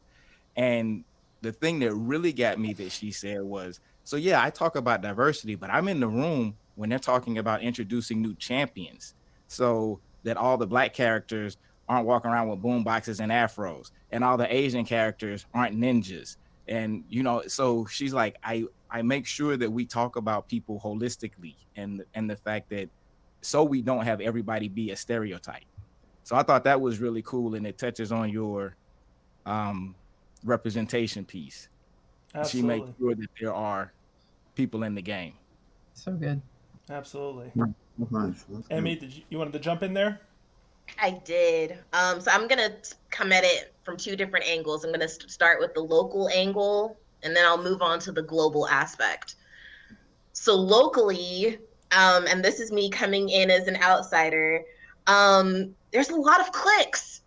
Speaker 4: And the thing that really got me that she said was, so yeah, I talk about diversity, but I'm in the room when they're talking about introducing new champions, so that all the black characters aren't walking around with boom boxes and afros, and all the Asian characters aren't ninjas. And so she's like, I make sure that we talk about people holistically, and the fact that, so we don't have everybody be a stereotype. So I thought that was really cool, and it touches on your representation piece. Absolutely. She makes sure that there are people in the game.
Speaker 3: So good.
Speaker 1: Absolutely.
Speaker 2: Nice.
Speaker 1: Emmy, you wanted to jump in there?
Speaker 5: I did. So I'm going to come at it from two different angles. I'm going to start with the local angle, and then I'll move on to the global aspect. So locally, and this is me coming in as an outsider, there's a lot of clicks.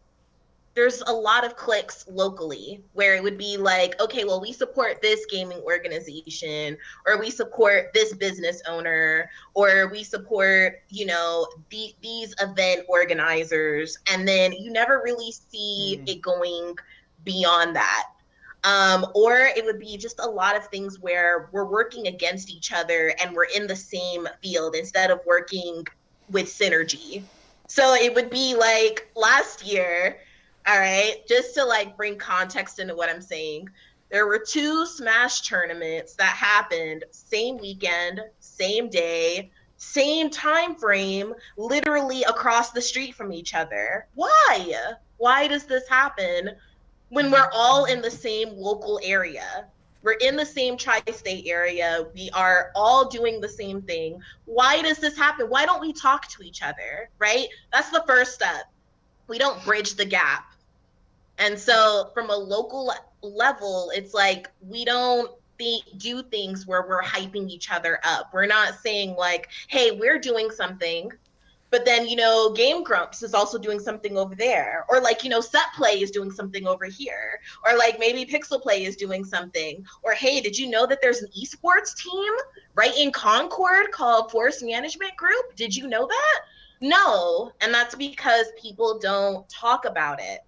Speaker 5: There's a lot of clicks locally where it would be like, okay, well, we support this gaming organization, or we support this business owner, or we support, these event organizers. And then you never really see it going beyond that. Or it would be just a lot of things where we're working against each other and we're in the same field instead of working with synergy. So it would be like last year, all right, just to bring context into what I'm saying, there were 2 Smash tournaments that happened same weekend, same day, same time frame, literally across the street from each other. Why does this happen when we're all in the same local area? We're in the same tri-state area. We are all doing the same thing. Why does this happen? Why don't we talk to each other, right? That's the first step. We don't bridge the gap. And so from a local level, it's like we don't do things where we're hyping each other up. We're not saying like, hey, we're doing something, but then, Game Grumps is also doing something over there. Or like, SetPlay is doing something over here. Or like maybe Pixel Play is doing something. Or hey, did you know that there's an esports team right in Concord called Force Management Group? Did you know that? No. And that's because people don't talk about it.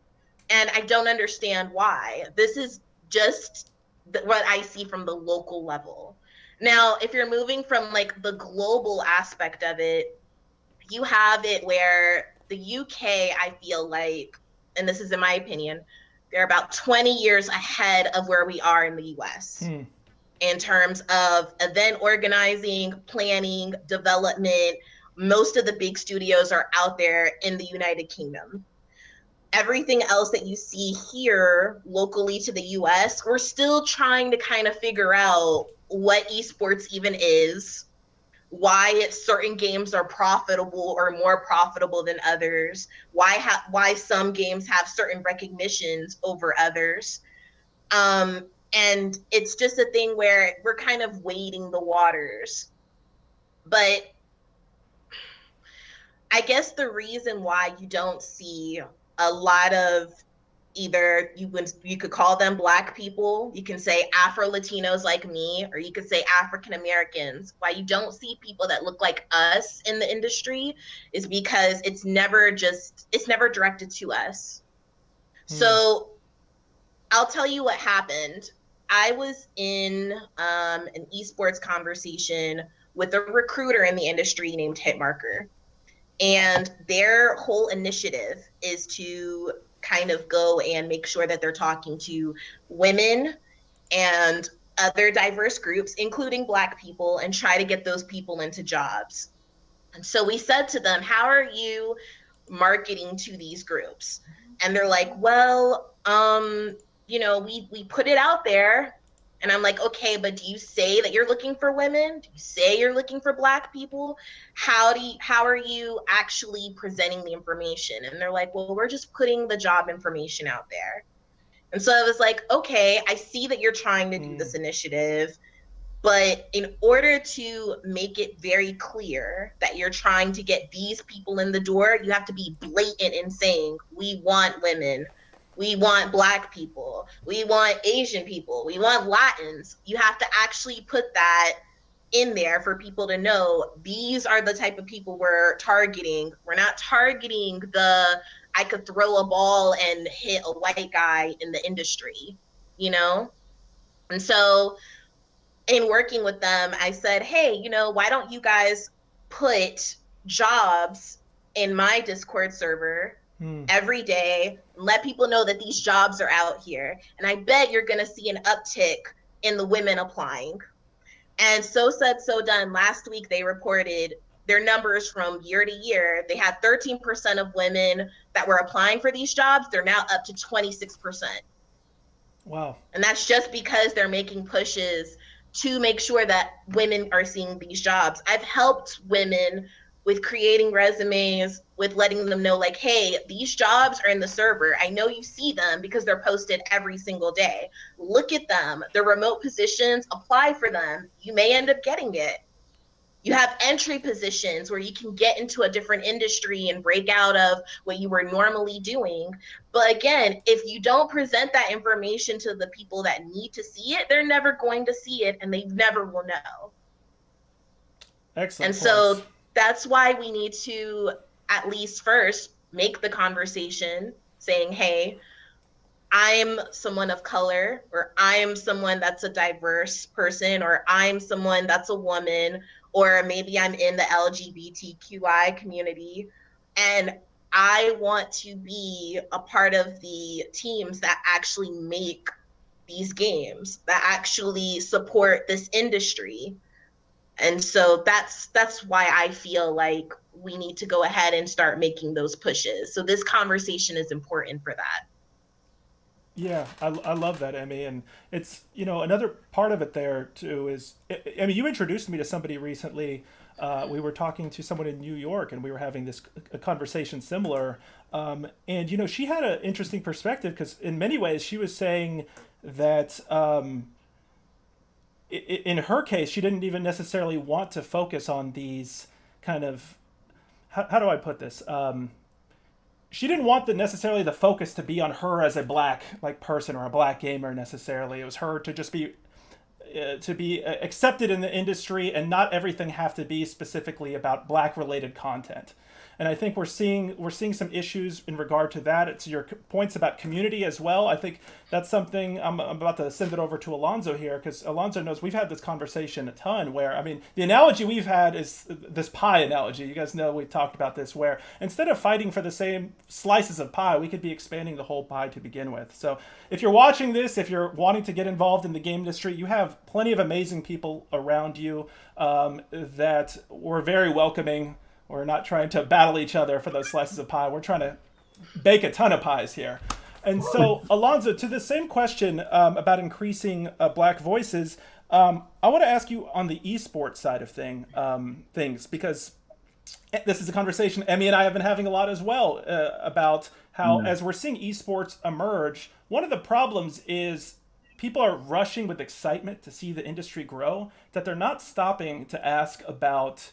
Speaker 5: And I don't understand why. This is just what I see from the local level. Now, if you're moving from like the global aspect of it, you have it where the UK, I feel like, and this is in my opinion, they're about 20 years ahead of where we are in the US in terms of event organizing, planning, development. Most of the big studios are out there in the United Kingdom. Everything else that you see here locally to the US, we're still trying to kind of figure out what esports even is, why certain games are profitable or more profitable than others, why some games have certain recognitions over others. And it's just a thing where we're kind of wading the waters. But I guess the reason why you don't see a lot of either you could call them Black people, you can say Afro Latinos like me, or you could say African Americans. Why you don't see people that look like us in the industry is because it's never directed to us. So I'll tell you what happened. I was in an esports conversation with a recruiter in the industry named Hitmarker. And their whole initiative is to kind of go and make sure that they're talking to women and other diverse groups, including Black people, and try to get those people into jobs. And so we said to them, how are you marketing to these groups? And they're like, well, we put it out there. And I'm like, okay, but do you say that you're looking for women? Do you say you're looking for Black people? How are you actually presenting the information? And they're like, well, we're just putting the job information out there. And so I was like, okay, I see that you're trying to do this initiative, but in order to make it very clear that you're trying to get these people in the door, you have to be blatant in saying, we want women, we want Black people, we want Asian people, we want Latins. You have to actually put that in there for people to know these are the type of people we're targeting. We're not targeting I could throw a ball and hit a white guy in the industry, And so in working with them, I said, hey, why don't you guys put jobs in my Discord server every day, let people know that these jobs are out here. And I bet you're going to see an uptick in the women applying. And so said, so done. Last week, they reported their numbers from year to year. They had 13% of women that were applying for these jobs. They're now up to 26%.
Speaker 1: Wow.
Speaker 5: And that's just because they're making pushes to make sure that women are seeing these jobs. I've helped women with creating resumes, with letting them know like, hey, these jobs are in the server. I know you see them because they're posted every single day. Look at them. They're remote positions. Apply for them. You may end up getting it. You have entry positions where you can get into a different industry and break out of what you were normally doing. But again, if you don't present that information to the people that need to see it, they're never going to see it and they never will know.
Speaker 1: Excellent.
Speaker 5: And so that's why we need to at least first make the conversation saying, hey, I'm someone of color, or I'm someone that's a diverse person, or I'm someone that's a woman, or maybe I'm in the LGBTQI community, and I want to be a part of the teams that actually make these games, that actually support this industry. And so that's why I feel like we need to go ahead and start making those pushes. So this conversation is important for that.
Speaker 1: Yeah, I love that, Emmy. And it's, another part of it there too is, I mean, you introduced me to somebody recently. We were talking to someone in New York and we were having this a conversation similar. And, she had an interesting perspective because in many ways she was saying that in her case, she didn't even necessarily want to focus on these kind of, how do I put this? She didn't want necessarily the focus to be on her as a black person or a black gamer necessarily. It was her to just be accepted in the industry and not everything have to be specifically about black related content. And I think we're seeing some issues in regard to that. It's your points about community as well. I think that's something I'm about to send it over to Alonzo here because Alonzo knows we've had this conversation a ton where, I mean, the analogy we've had is this pie analogy. You guys know we've talked about this where instead of fighting for the same slices of pie, we could be expanding the whole pie to begin with. So if you're watching this, if you're wanting to get involved in the game industry, you have plenty of amazing people around you that were very welcoming. We're not trying to battle each other for those slices of pie. We're trying to bake a ton of pies here. And so, Alonzo, to the same question about increasing black voices, I want to ask you on the esports side of things, because this is a conversation Emmy and I have been having a lot as well about how, as we're seeing esports emerge, one of the problems is people are rushing with excitement to see the industry grow, that they're not stopping to ask about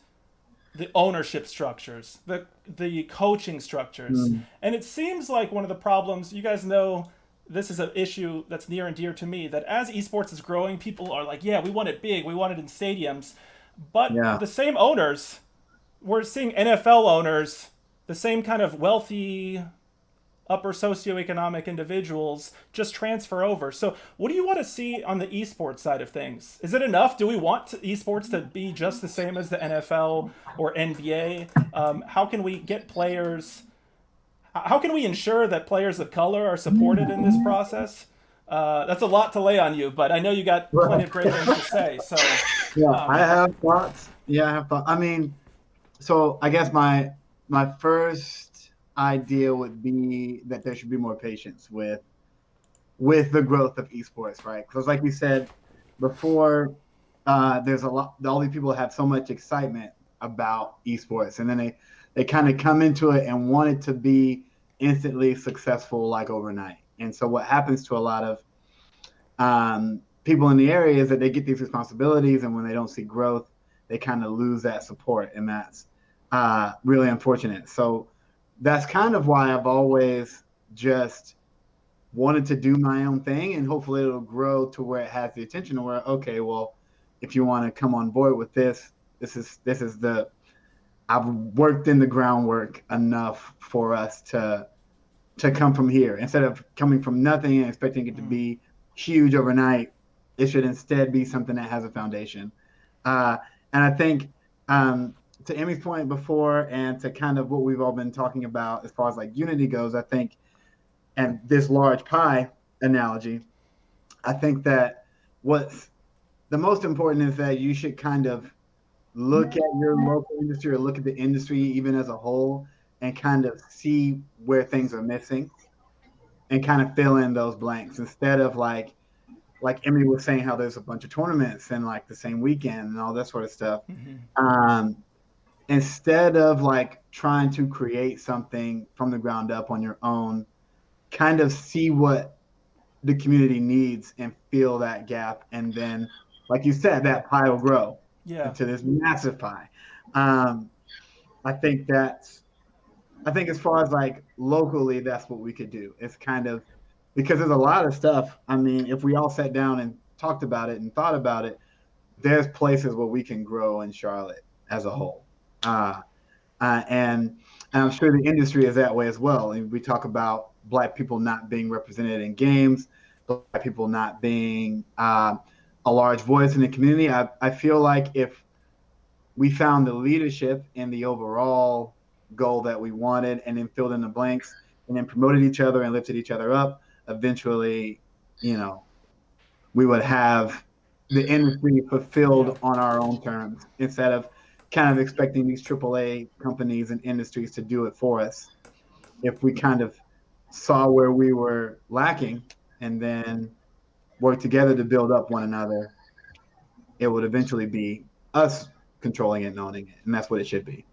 Speaker 1: the ownership structures, the coaching structures. And it seems like one of the problems, you guys know this is an issue that's near and dear to me, that as esports is growing, people are like, yeah, we want it big, we want it in stadiums. But the same owners, we're seeing NFL owners, the same kind of wealthy upper socioeconomic individuals just transfer over. So what do you want to see on the esports side of things? Is it enough? Do we want esports to be just the same as the NFL or NBA? How can we get players? How can we ensure that players of color are supported in this process? That's a lot to lay on you, but I know you got plenty of great things to say. So
Speaker 2: I have thoughts. Yeah, I have thoughts. I mean, so I guess my first idea would be that there should be more patience with the growth of esports, right? Because like we said before, there's all these people have so much excitement about esports, and then they kind of come into it and want it to be instantly successful like overnight. And so what happens to a lot of people in the area is that they get these responsibilities, and when they don't see growth, they kind of lose that support, and that's really unfortunate. So that's kind of why I've always just wanted to do my own thing, and hopefully it'll grow to where it has the attention, where, okay, well, if you want to come on board with this is I've worked in the groundwork enough for us to come from here. Instead of coming from nothing and expecting it to be huge overnight, it should instead be something that has a foundation. And I think to Emmy's point before, and to kind of what we've all been talking about as far as like unity goes, I think, and this large pie analogy, I think that what's the most important is that you should kind of look at your local industry or look at the industry even as a whole and kind of see where things are missing and kind of fill in those blanks instead of like Emily was saying, how there's a bunch of tournaments and like the same weekend and all that sort of stuff. Instead of like trying to create something from the ground up on your own, kind of see what the community needs and fill that gap. And then, like you said, that pie will grow into this massive pie. I think as far as like locally, that's what we could do. It's kind of, because there's a lot of stuff. I mean, if we all sat down and talked about it and thought about it, there's places where we can grow in Charlotte as a whole. And I'm sure the industry is that way as well. And we talk about Black people not being represented in games, Black people not being a large voice in the community. I feel like if we found the leadership in the overall goal that we wanted and then filled in the blanks and then promoted each other and lifted each other up, eventually, we would have the industry fulfilled on our own terms instead of kind of expecting these AAA companies and industries to do it for us. If we kind of saw where we were lacking and then work together to build up one another, it would eventually be us controlling it and owning it. And that's what it should be.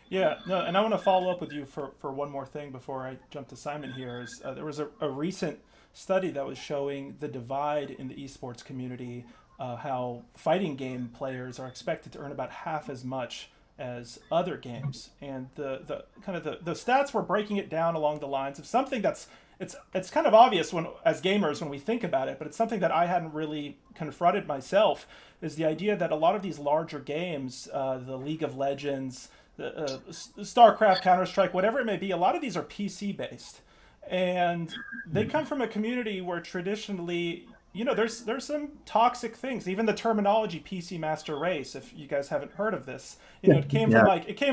Speaker 1: Yeah, no, and I want to follow up with you for one more thing before I jump to Simon here. Is there was a recent study that was showing the divide in the esports community, how fighting game players are expected to earn about half as much as other games, and the kind of the stats were breaking it down along the lines of something that's it's kind of obvious when as gamers when we think about it, but it's something that I hadn't really confronted myself, is the idea that a lot of these larger games, the League of Legends, StarCraft, Counter-Strike, whatever it may be, a lot of these are PC based, and they come from a community where traditionally, you know, there's some toxic things. Even the terminology PC Master Race, if you guys haven't heard of this, you know, it came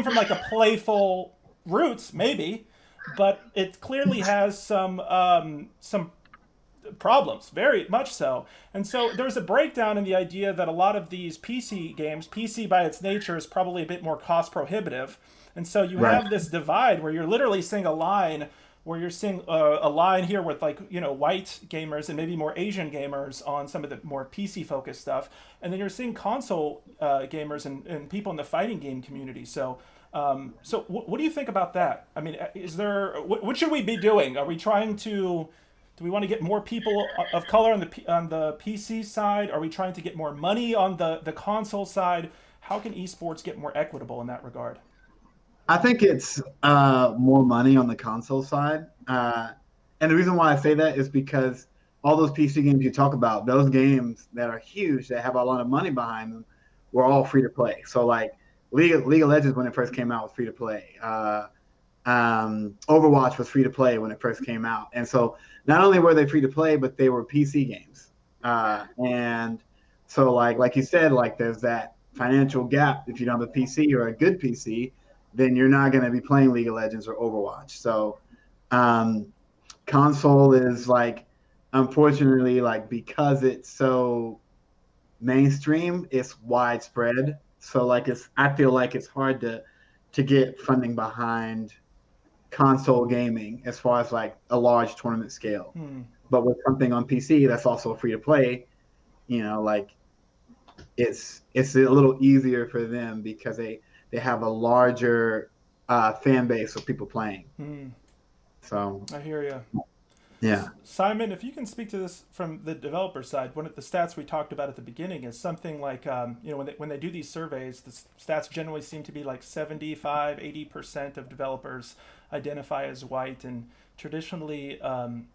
Speaker 1: from like a playful roots maybe, but it clearly has some problems, very much so. And so there's a breakdown in the idea that a lot of these PC games, PC by its nature is probably a bit more cost prohibitive. And so you have this divide where you're literally seeing a line where you're seeing a line here with, like, you know, white gamers and maybe more Asian gamers on some of the more PC focused stuff. And then you're seeing console gamers and people in the fighting game community. So what do you think about that? I mean, is there, what should we be doing? Are we trying to, do we want to get more people of color on the PC side? Are we trying to get more money on the console side? How can esports get more equitable in that regard?
Speaker 2: I think it's more money on the console side. And the reason why I say that is because all those PC games you talk about, those games that are huge, that have a lot of money behind them, were all free to play. So like League of Legends, when it first came out, was free to play. Overwatch was free to play when it first came out. And so not only were they free to play, but they were PC games. And so like you said, like there's that financial gap. If you don't have a PC or a good PC, then you're not going to be playing League of Legends or Overwatch. So console is, like, unfortunately, like, because it's so mainstream, it's widespread. So like I feel like it's hard to get funding behind console gaming as far as like a large tournament scale. But with something on PC that's also free to play, you know, like it's a little easier for them because they have a larger fan base of people playing. So
Speaker 1: I hear you.
Speaker 2: Yeah.
Speaker 1: Simon, if you can speak to this from the developer side, one of the stats we talked about at the beginning is something like, you know, when they do these surveys, the stats generally seem to be like 75, 80% of developers identify as white, and traditionally,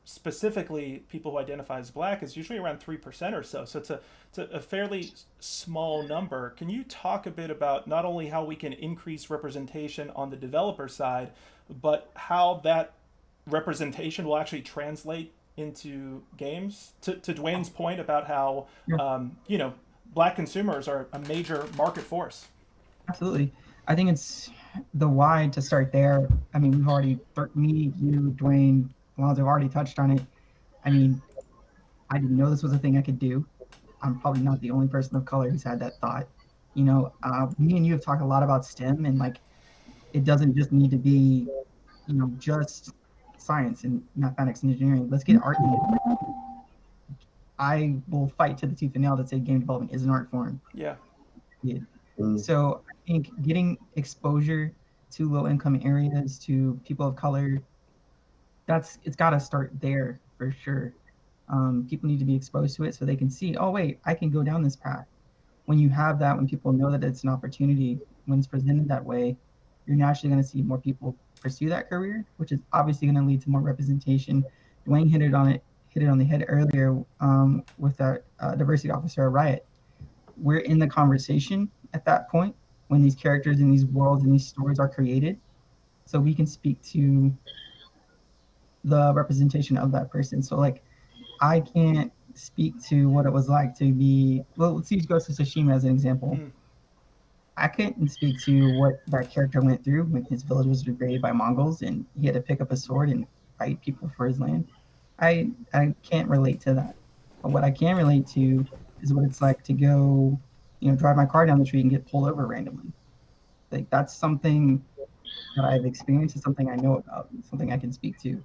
Speaker 1: specifically, people who identify as black is usually around 3% or so. So it's a fairly small number. Can you talk a bit about not only how we can increase representation on the developer side, but how that representation will actually translate into games? To Dwayne's point about how, you know, black consumers are a major market force.
Speaker 3: Absolutely. I think it's the why to start there. I mean, we've already, me, you, Dwayne, Alonzo have already touched on it. I mean, I didn't know this was a thing I could do. I'm probably not the only person of color who's had that thought. You know, me and you have talked a lot about STEM, and like, it doesn't just need to be, you know, just science and mathematics and engineering. Let's get art in it. I will fight to the tooth and nail to say game development is an art form.
Speaker 1: Yeah.
Speaker 3: So I think getting exposure to low income areas, to people of color, it's got to start there for sure. People need to be exposed to it so they can see, oh wait, I can go down this path. When you have that, when people know that it's an opportunity, when it's presented that way, you're naturally going to see more people pursue that career, which is obviously going to lead to more representation. Dwayne hit it on the head earlier with that diversity officer at Riot. We're in the conversation at that point when these characters and these worlds and these stories are created, so we can speak to the representation of that person. So like, I can't speak to what it was like to be, well, let's use Ghost of Tsushima as an example. I couldn't speak to what that character went through when his village was degraded by Mongols and he had to pick up a sword and fight people for his land. I can't relate to that. But what I can relate to is what it's like to go, drive my car down the street and get pulled over randomly. Like that's something that I've experienced, is something I know about, something I can speak to.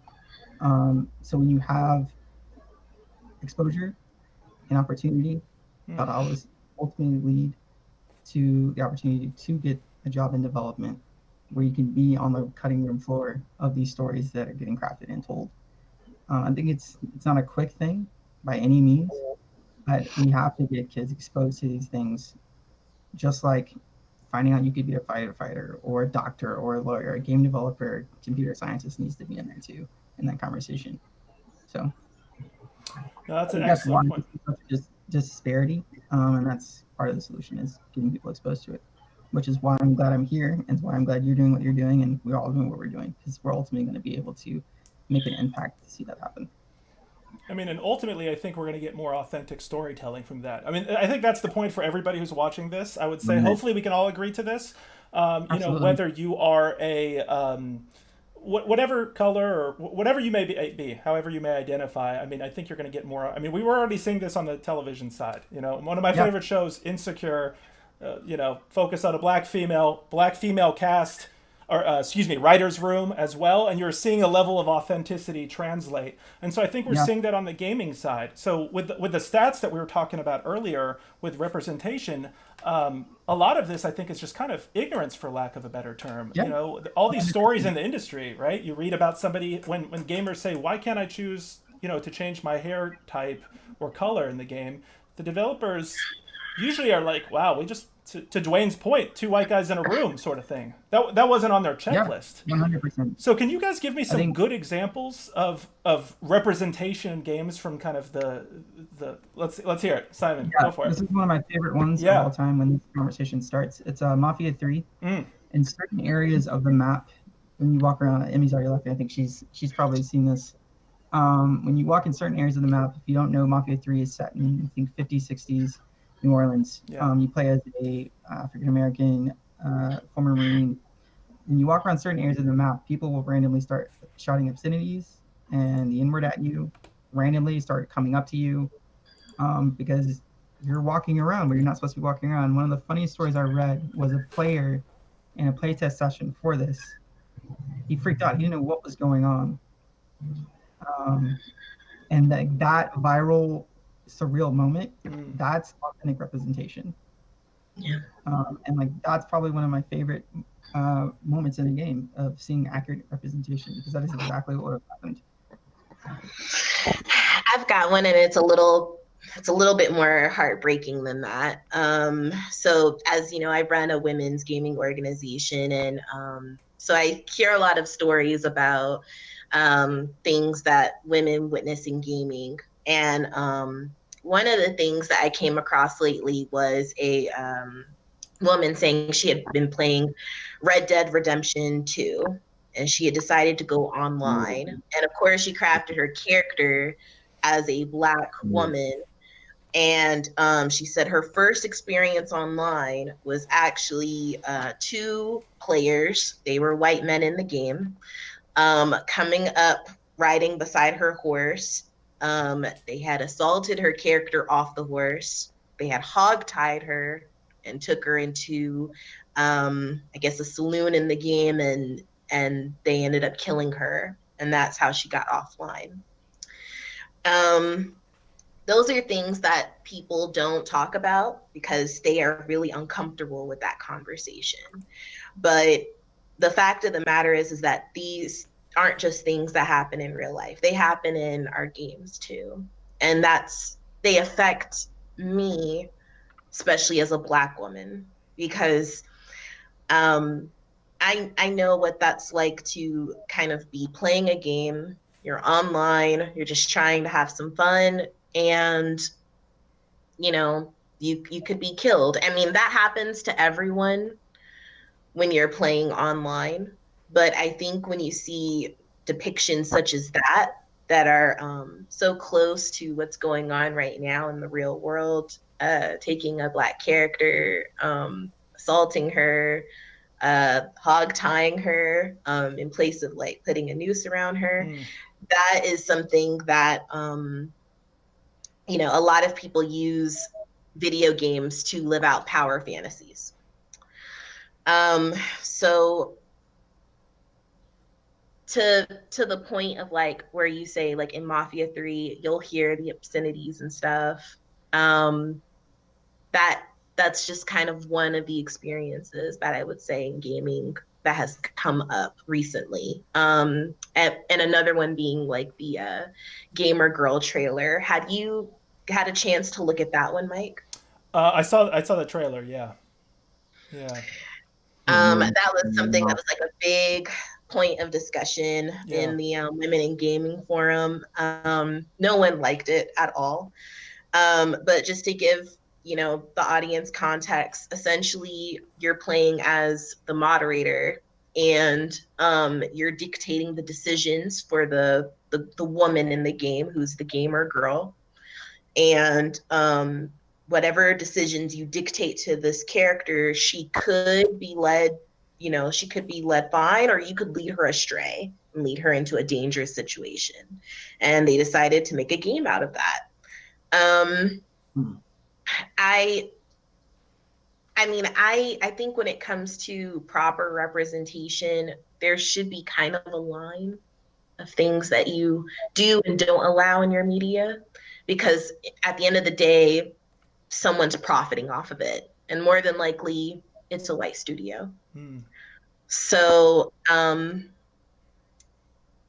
Speaker 3: So when you have exposure and opportunity, that always ultimately lead to the opportunity to get a job in development, where you can be on the cutting room floor of these stories that are getting crafted and told. I think it's not a quick thing by any means, but we have to get kids exposed to these things, just like finding out you could be a firefighter or a doctor or a lawyer, a game developer, computer scientist needs to be in there too, in that conversation. So
Speaker 1: No, that's
Speaker 3: I
Speaker 1: an
Speaker 3: think that's why
Speaker 1: excellent point.
Speaker 3: just disparity, and that's part of the solution, is getting people exposed to it, which is why I'm glad I'm here, and why I'm glad you're doing what you're doing, and we're all doing what we're doing, because we're ultimately going to be able to make an impact to see that happen.
Speaker 1: I mean, and ultimately, I think we're going to get more authentic storytelling from that. I mean, I think that's the point for everybody who's watching this. I would say, hopefully, we can all agree to this. Whether you are a whatever color or whatever you may be, however you may identify. I mean, I think you're going to get more. I mean, we were already seeing this on the television side. One of my favorite shows, Insecure. Focus on a black female cast, or writer's room as well, and you're seeing a level of authenticity translate. And so I think we're seeing that on the gaming side. So with the stats that we were talking about earlier with representation, a lot of this I think is just kind of ignorance, for lack of a better term. All these stories in the industry, right? You read about somebody when gamers say, why can't I choose to change my hair type or color in the game? The developers usually are like, wow, we just, to Dwayne's point, two white guys in a room sort of thing. That wasn't on their checklist.
Speaker 3: 100%.
Speaker 1: So can you guys give me some good examples of representation in games from kind of the let's hear it. Simon, go for it.
Speaker 3: This is one of my favorite ones of all time when this conversation starts. It's Mafia 3. In certain areas of the map, when you walk around, Emmy's already left me, I think she's probably seen this. When you walk in certain areas of the map, if you don't know, Mafia 3 is set in, I think, 50s, 60s, New Orleans. You play as a African-American former Marine. When you walk around certain areas of the map, people will randomly start shouting obscenities and the N-word at you, randomly start coming up to you, because you're walking around where you're not supposed to be walking around. One of the funniest stories I read was a player in a playtest session for this. He freaked out. He didn't know what was going on. And that viral, surreal moment, that's authentic representation. And that's probably one of my favorite moments in a game, of seeing accurate representation, because that is exactly what would have happened.
Speaker 5: I've got one, and it's a little bit more heartbreaking than that. So as you know, I run a women's gaming organization, and so I hear a lot of stories about things that women witness in gaming. And one of the things that I came across lately was a woman saying she had been playing Red Dead Redemption 2, and she had decided to go online. And of course, she crafted her character as a Black woman. And she said her first experience online was actually 2 players. They were white men in the game, coming up, riding beside her horse. They had assaulted her character off the horse. They had hogtied her and took her into, I guess, a saloon in the game, and they ended up killing her. And that's how she got offline. Those are things that people don't talk about because they are really uncomfortable with that conversation. But the fact of the matter is that these aren't just things that happen in real life. They happen in our games too. And they affect me, especially as a Black woman, because I know what that's like to kind of be playing a game. You're online, you're just trying to have some fun, and you could be killed. I mean, that happens to everyone when you're playing online. But I think when you see depictions such as that are so close to what's going on right now in the real world, taking a Black character, assaulting her, hog tying her, in place of like putting a noose around her, that is something that a lot of people use video games to live out power fantasies. So to the point of like where you say like in Mafia 3 you'll hear the obscenities and stuff. That's just kind of one of the experiences that I would say in gaming that has come up recently. And another one being like the Gamer Girl trailer. Had you had a chance to look at that one, Mike?
Speaker 1: I saw the trailer. Yeah, yeah,
Speaker 5: That was something that was like a big point of discussion
Speaker 1: yeah.
Speaker 5: in the Women in Gaming forum. No one liked it at all. But just to give the audience context, essentially you're playing as the moderator, and you're dictating the decisions for the woman in the game who's the gamer girl, and whatever decisions you dictate to this character, she could be led fine, or you could lead her astray and lead her into a dangerous situation. And they decided to make a game out of that. I I think when it comes to proper representation, there should be kind of a line of things that you do and don't allow in your media, because at the end of the day, someone's profiting off of it, and more than likely, it's a white studio. So,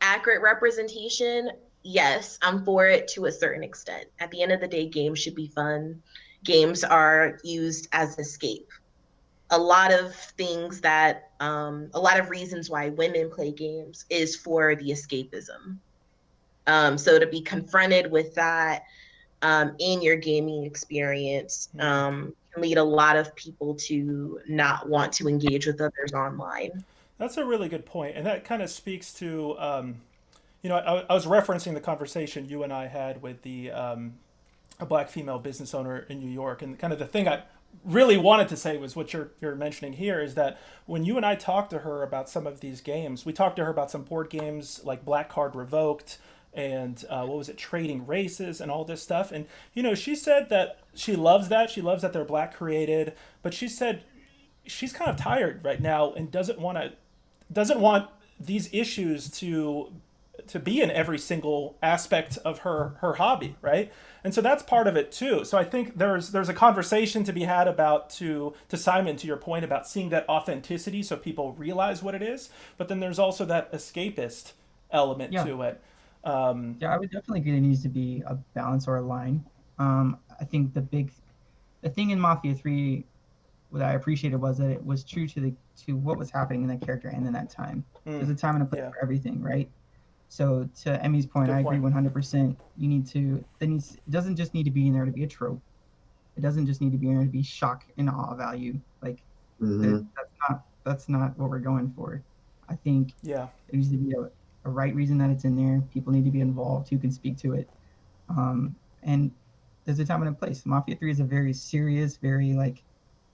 Speaker 5: accurate representation, yes, I'm for it to a certain extent. At the end of the day, games should be fun. Games are used as an escape. A lot of things that, a lot of reasons why women play games is for the escapism. So to be confronted with that in your gaming experience can lead a lot of people to not want to engage with others online.
Speaker 1: That's a really good point, and that kind of speaks to, I was referencing the conversation you and I had with a black female business owner in New York, and kind of the thing I really wanted to say was what you're mentioning here is that when you and I talked to her about some of these games, we talked to her about some board games like Black Card Revoked and what was it, Trading Races and all this stuff, and she said that she loves that they're black created, but she said she's kind of tired right now and doesn't want these issues to be in every single aspect of her hobby, right? And so that's part of it too. So I think there's a conversation to be had about to Simon, to your point about seeing that authenticity so people realize what it is, but then there's also that escapist element to it.
Speaker 3: Yeah, I would definitely agree there needs to be a balance or a line. I think the thing in Mafia 3 what I appreciated was that it was true to what was happening in that character and in that time. There's a time and a place for everything, right? So to Emmy's point,
Speaker 1: Good
Speaker 3: I agree
Speaker 1: point.
Speaker 3: 100%. It doesn't just need to be in there to be a trope. It doesn't just need to be in there to be shock and awe value. Like that's not what we're going for. I think there needs to be a right reason that it's in there. People need to be involved who can speak to it. And there's a time and a place. Mafia 3 is a very serious, very like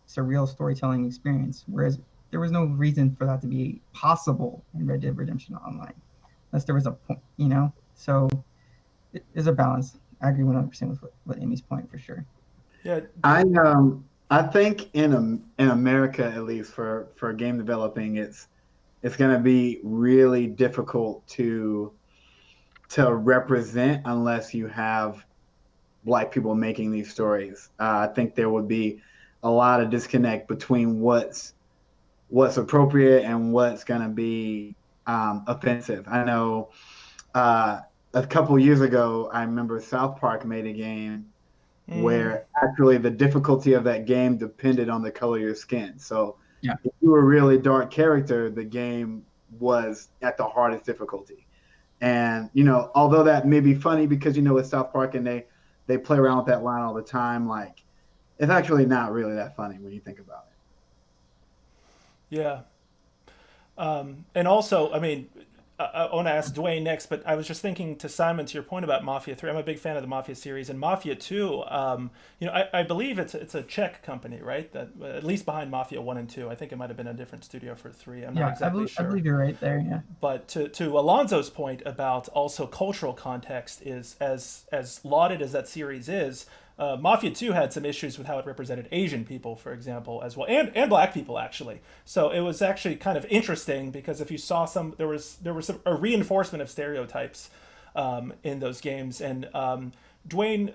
Speaker 3: surreal storytelling experience, whereas there was no reason for that to be possible in Red Dead Redemption Online, unless there was a point, So there's a balance. I agree 100% with what Amy's point for sure.
Speaker 1: Yeah,
Speaker 2: I think in America, at least for game developing, it's going to be really difficult to represent unless you have black people making these stories. I think there would be a lot of disconnect between what's appropriate and what's going to be offensive. I know a couple years ago, I remember South Park made a game where actually the difficulty of that game depended on the color of your skin. So if you were a really dark character, the game was at the hardest difficulty. And, although that may be funny because, it's South Park and they play around with that line all the time, like, it's actually not really that funny when you think about it.
Speaker 1: Yeah. And also, I mean, I want to ask Dwayne next, but I was just thinking to Simon, to your point about Mafia 3, I'm a big fan of the Mafia series, and Mafia 2, I believe it's a Czech company, right? That at least behind Mafia 1 and 2. I think it might have been a different studio for 3. I'm not exactly sure.
Speaker 3: I believe you're right there, yeah.
Speaker 1: But to Alonzo's point about also cultural context is as lauded as that series is, Mafia 2 had some issues with how it represented Asian people, for example, as well, and black people actually. So it was actually kind of interesting because if you saw there was a reinforcement of stereotypes in those games. And Dwayne,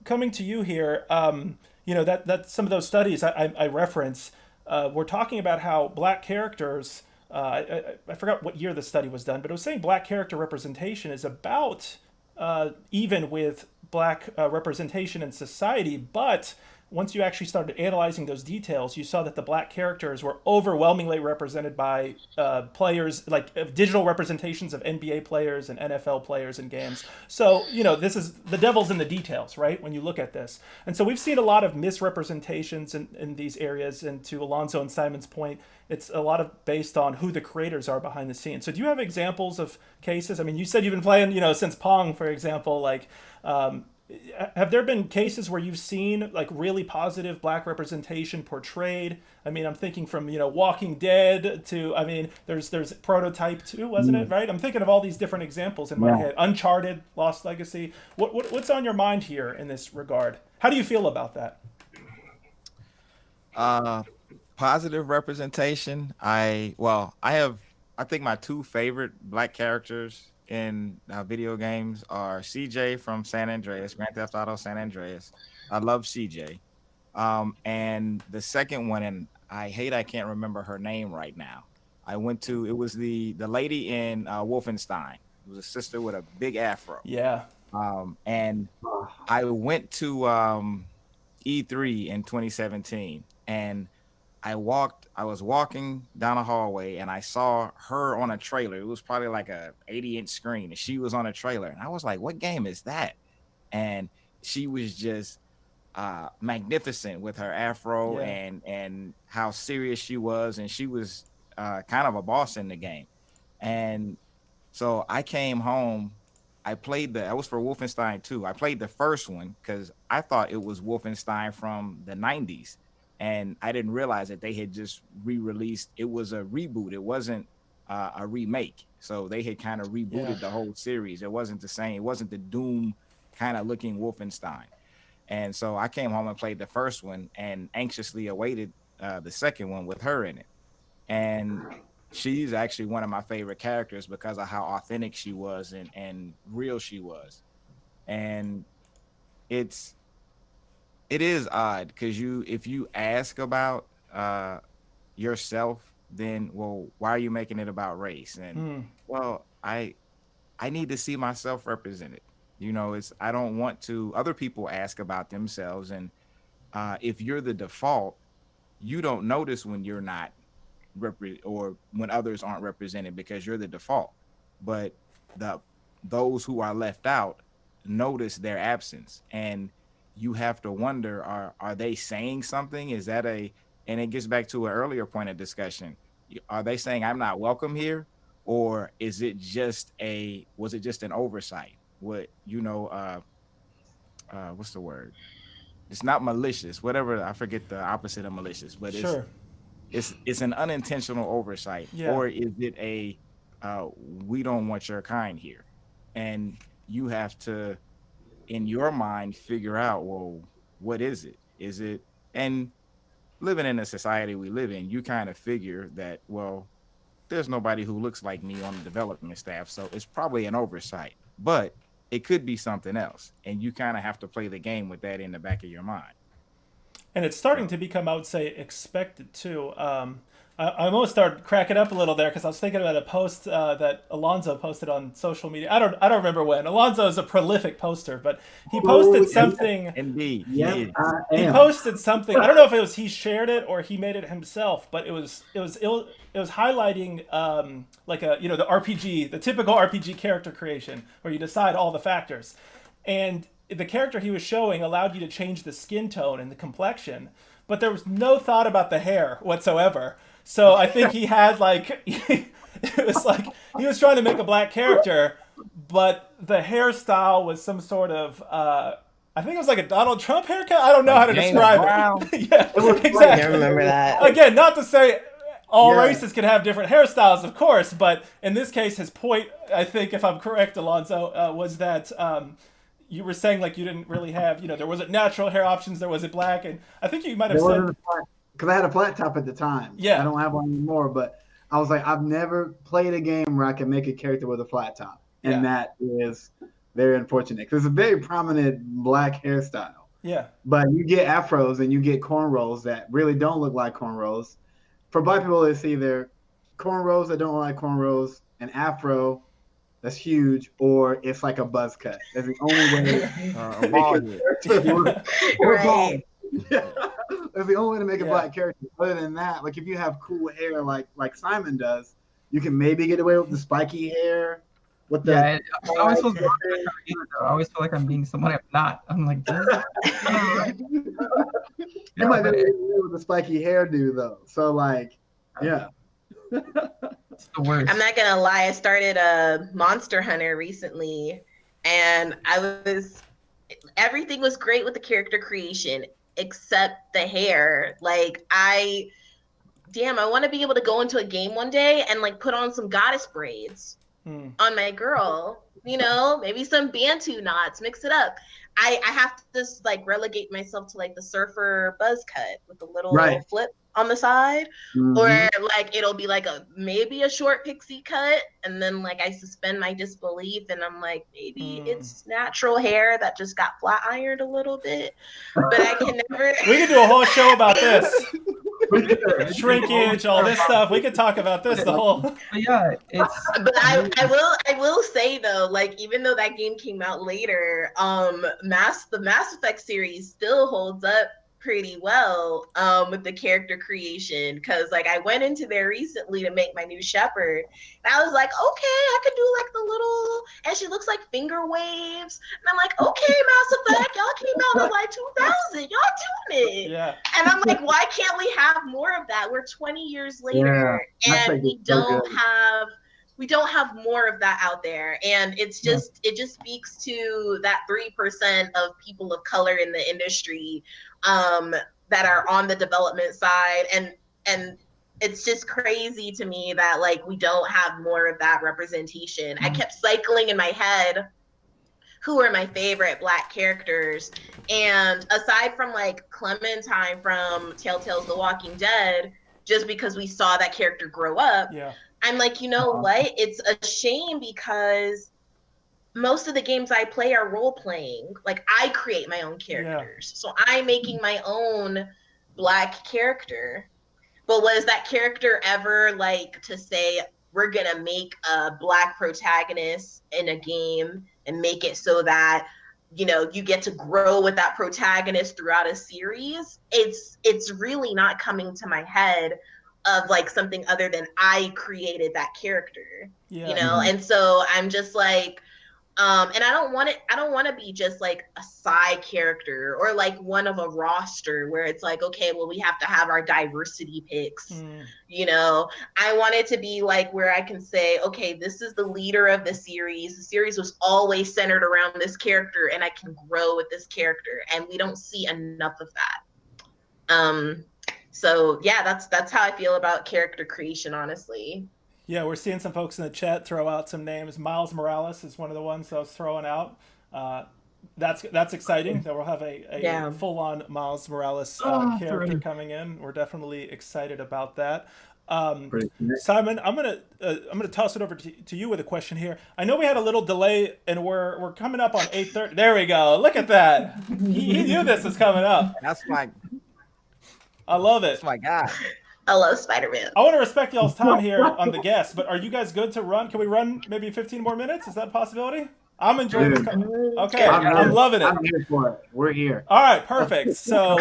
Speaker 1: coming to you here, that some of those studies I reference were talking about how black characters. I forgot what year the study was done, but it was saying black character representation is about even with black representation in society. But once you actually started analyzing those details, you saw that the black characters were overwhelmingly represented by players, like digital representations of NBA players and NFL players in games. So, this is the devil's in the details, right? When you look at this. And so we've seen a lot of misrepresentations in these areas. And to Alonzo and Simon's point, it's a lot of based on who the creators are behind the scenes. So do you have examples of cases? I mean, you said you've been playing, since Pong, for example, like, have there been cases where you've seen like really positive black representation portrayed? I mean, I'm thinking from, Walking Dead to, I mean, there's Prototype 2, wasn't it? Right. I'm thinking of all these different examples in my head. Uncharted, Lost Legacy. What's on your mind here in this regard? How do you feel about that?
Speaker 4: Positive representation. I think my two favorite black characters in video games are CJ from San Andreas, Grand Theft Auto San Andreas. I love CJ. And the second one, and I can't remember her name right now. It was the lady in Wolfenstein. It was a sister with a big afro.
Speaker 1: Yeah.
Speaker 4: And I went to E3 in 2017, and I was walking down a hallway and I saw her on a trailer. It was probably like a 80-inch screen, and she was on a trailer. And I was like, what game is that? And she was just magnificent with her afro and how serious she was. And she was kind of a boss in the game. And so I came home. I was for Wolfenstein 2. I played the first one because I thought it was Wolfenstein from the 90s. And I didn't realize that they had just re-released. It was a reboot. It wasn't a remake. So they had kind of rebooted the whole series. It wasn't the same. It wasn't the Doom kind of looking Wolfenstein. And so I came home and played the first one and anxiously awaited the second one with her in it. And she's actually one of my favorite characters because of how authentic she was and real she was. And it is odd because if you ask about yourself, then, well, why are you making it about race? And well, I need to see myself represented. I don't want to. Other people ask about themselves, and if you're the default, you don't notice when you're not or when others aren't represented because you're the default. But those who are left out notice their absence, and you have to wonder, are they saying something? Is that and it gets back to an earlier point of discussion. Are they saying I'm not welcome here? Or was it just an oversight? What's the word? It's not malicious, whatever. I forget the opposite of malicious, but it's an unintentional oversight. Or is it we don't want your kind here? And you have to, in your mind, figure out, well, what is it? Is it, and living in the society we live in, you kind of figure that, well, there's nobody who looks like me on the development staff, so it's probably an oversight, but it could be something else. And you kind of have to play the game with that in the back of your mind.
Speaker 1: And it's starting to become, I would say, expected too. I almost started cracking up a little there because I was thinking about a post that Alonzo posted on social media. I don't remember when. Alonzo is a prolific poster, but he posted something.
Speaker 4: Indeed.
Speaker 2: Yeah,
Speaker 1: he posted something. I don't know if it was he shared it or he made it himself, but it was highlighting the RPG, the typical RPG character creation where you decide all the factors, and the character he was showing allowed you to change the skin tone and the complexion, but there was no thought about the hair whatsoever. So I think he had it was like he was trying to make a black character, but the hairstyle was some sort of I think it was like a Donald Trump haircut. I don't know how to describe it. Yeah, exactly.
Speaker 6: I remember that.
Speaker 1: Again, not to say all races can have different hairstyles, of course, but in this case, his point, I think, if I'm correct, Alonzo, was that you were saying like you didn't really have, there wasn't natural hair options, there wasn't black, and I think you might have
Speaker 2: There
Speaker 1: said,
Speaker 2: wasn't because I had a flat top at the time.
Speaker 1: Yeah.
Speaker 2: I don't have one anymore, but I was like, I've never played a game where I can make a character with a flat top, and that is very unfortunate because it's a very prominent black hairstyle.
Speaker 1: Yeah.
Speaker 2: But you get afros and you get cornrows that really don't look like cornrows. For black people, it's either cornrows that don't look like cornrows, an afro that's huge, or it's like a buzz cut. That's the only way.
Speaker 4: A bald head.
Speaker 5: Right.
Speaker 2: That's the only way to make a black character. Other than that, like if you have cool hair like Simon does, you can maybe get away with the spiky hair. With the
Speaker 3: I always feel I always feel like I'm being someone I'm not. I'm like,
Speaker 2: you might be with the spiky hairdo though. So like, yeah.
Speaker 3: It's the worst.
Speaker 5: I'm not gonna lie, I started a Monster Hunter recently, and everything was great with the character creation except the hair. Like I want to be able to go into a game one day and like put on some goddess braids on my girl, maybe some Bantu knots, mix it up. I have to just like relegate myself to like the surfer buzz cut with the little flip on the side, or like it'll be like maybe a short pixie cut, and then like I suspend my disbelief and I'm like, maybe it's natural hair that just got flat ironed a little bit, but I can never.
Speaker 1: We could do a whole show about this. Shrinkage, all this stuff. We could talk about this the whole.
Speaker 3: But yeah, it's.
Speaker 5: But I will say though, like even though that game came out later, the Mass Effect series still holds up pretty well with the character creation, because like I went into there recently to make my new shepherd and I was like, okay, I could do like the little, and she looks like finger waves, and I'm like, okay, Mass Effect, y'all came out in like 2000, y'all doing it.
Speaker 1: Yeah.
Speaker 5: And I'm like, why can't we have more of that? We're 20 years later and we don't have more of that out there. And it just speaks to that 3% of people of color in the industry that are on the development side. And it's just crazy to me that like we don't have more of that representation. I kept cycling in my head who are my favorite black characters. And aside from like Clementine from Telltale's The Walking Dead, just because we saw that character grow up, I'm like, you know what? It's a shame because most of the games I play are role playing. Like I create my own characters. So I'm making my own black character. But was that character ever like to say, we're going to make a black protagonist in a game and make it so that, you get to grow with that protagonist throughout a series? It's really not coming to my head of like something other than I created that character, And so I'm just like, and I don't want to be just like a side character or like one of a roster where it's like, okay, well, we have to have our diversity picks, I want it to be like where I can say, okay, this is the leader of the series. The series was always centered around this character and I can grow with this character. And we don't see enough of that. So yeah, that's how I feel about character creation, honestly.
Speaker 1: Yeah, we're seeing some folks in the chat throw out some names. Miles Morales is one of the ones that I was throwing out. That's exciting that we'll have a full-on Miles Morales character coming in. We're definitely excited about that. Simon, I'm gonna toss it over to you with a question here. I know we had a little delay and we're coming up on 8:30. There we go. Look at that. He knew this was coming up. I love it.
Speaker 4: That's my guy.
Speaker 5: I love Spider-Man.
Speaker 1: I want to respect y'all's time here on the guest, but are you guys good to run? Can we run maybe 15 more minutes? Is that a possibility? I'm enjoying this. Okay, I'm loving it.
Speaker 2: I'm here for it. We're here.
Speaker 1: All right, perfect. So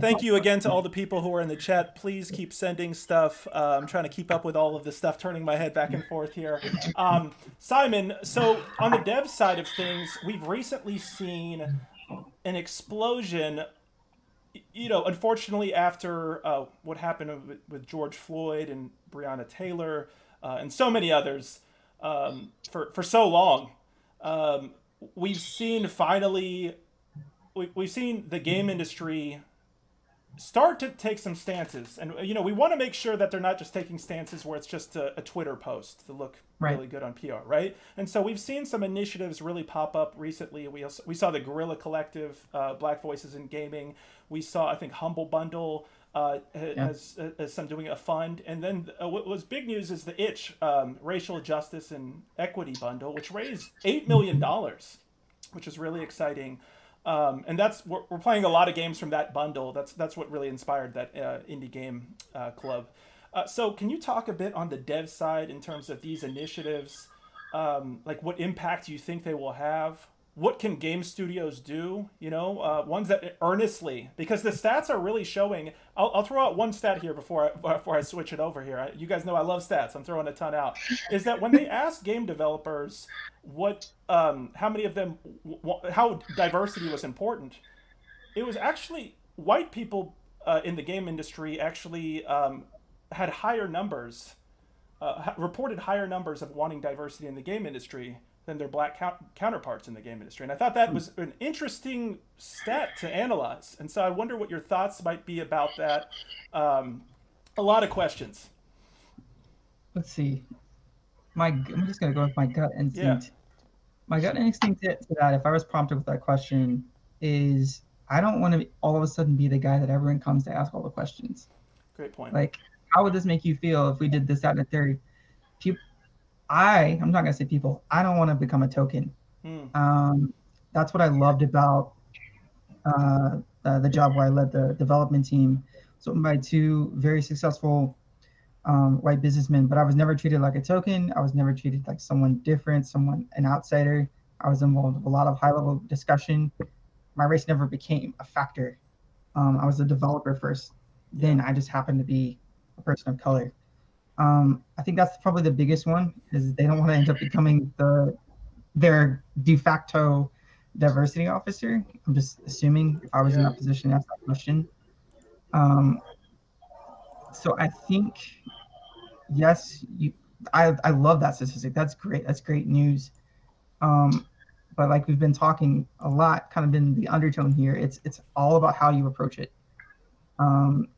Speaker 1: thank you again to all the people who are in the chat. Please keep sending stuff. I'm trying to keep up with all of this stuff, turning my head back and forth here. Simon, so on the dev side of things, we've recently seen an explosion. Unfortunately, after what happened with George Floyd and Breonna Taylor and so many others for so long, we've seen the game industry start to take some stances. And, we want to make sure that they're not just taking stances where it's just a Twitter post to look really good on PR, right? And so we've seen some initiatives really pop up recently. We saw the Guerrilla Collective, Black Voices in Gaming. We saw, I think, Humble Bundle as some doing a fund. And then what was big news is the Itch, Racial Justice and Equity Bundle, which raised $8 million, which is really exciting. And we're playing a lot of games from that bundle. That's what really inspired that indie game club. So can you talk a bit on the dev side in terms of these initiatives? Like what impact you think they will have? What can game studios do? Ones that earnestly, because the stats are really showing. I'll throw out one stat here before I switch it over here. You guys know I love stats. I'm throwing a ton out. Is that when they asked game developers how many of them, how diversity was important, it was actually white people in the game industry actually had higher numbers, reported higher numbers of wanting diversity in the game industry than their black counterparts in the game industry. And I thought that was an interesting stat to analyze. And so I wonder what your thoughts might be about that. A lot of questions.
Speaker 3: Let's see. I'm just going to go with my gut instinct.
Speaker 1: Yeah.
Speaker 3: My gut instinct to that, if I was prompted with that question, is I don't want to all of a sudden be the guy that everyone comes to ask all the questions.
Speaker 1: Great point.
Speaker 3: Like, how would this make you feel if we did this, that, and a third? I'm not gonna say people. I don't want to become a token. That's what I loved about the job where I led the development team. So by two very successful white businessmen, but I was never treated like a token. I was never treated like someone different, an outsider. I was involved with a lot of high-level discussion. My race never became a factor. I was a developer first. Then I just happened to be a person of color. I think that's probably the biggest one, is they don't want to end up becoming their de facto diversity officer. I'm just assuming if I was in that position to ask that question. So I think, yes, I love that statistic. That's great. That's great news. But like we've been talking a lot, kind of been the undertone here, it's all about how you approach it.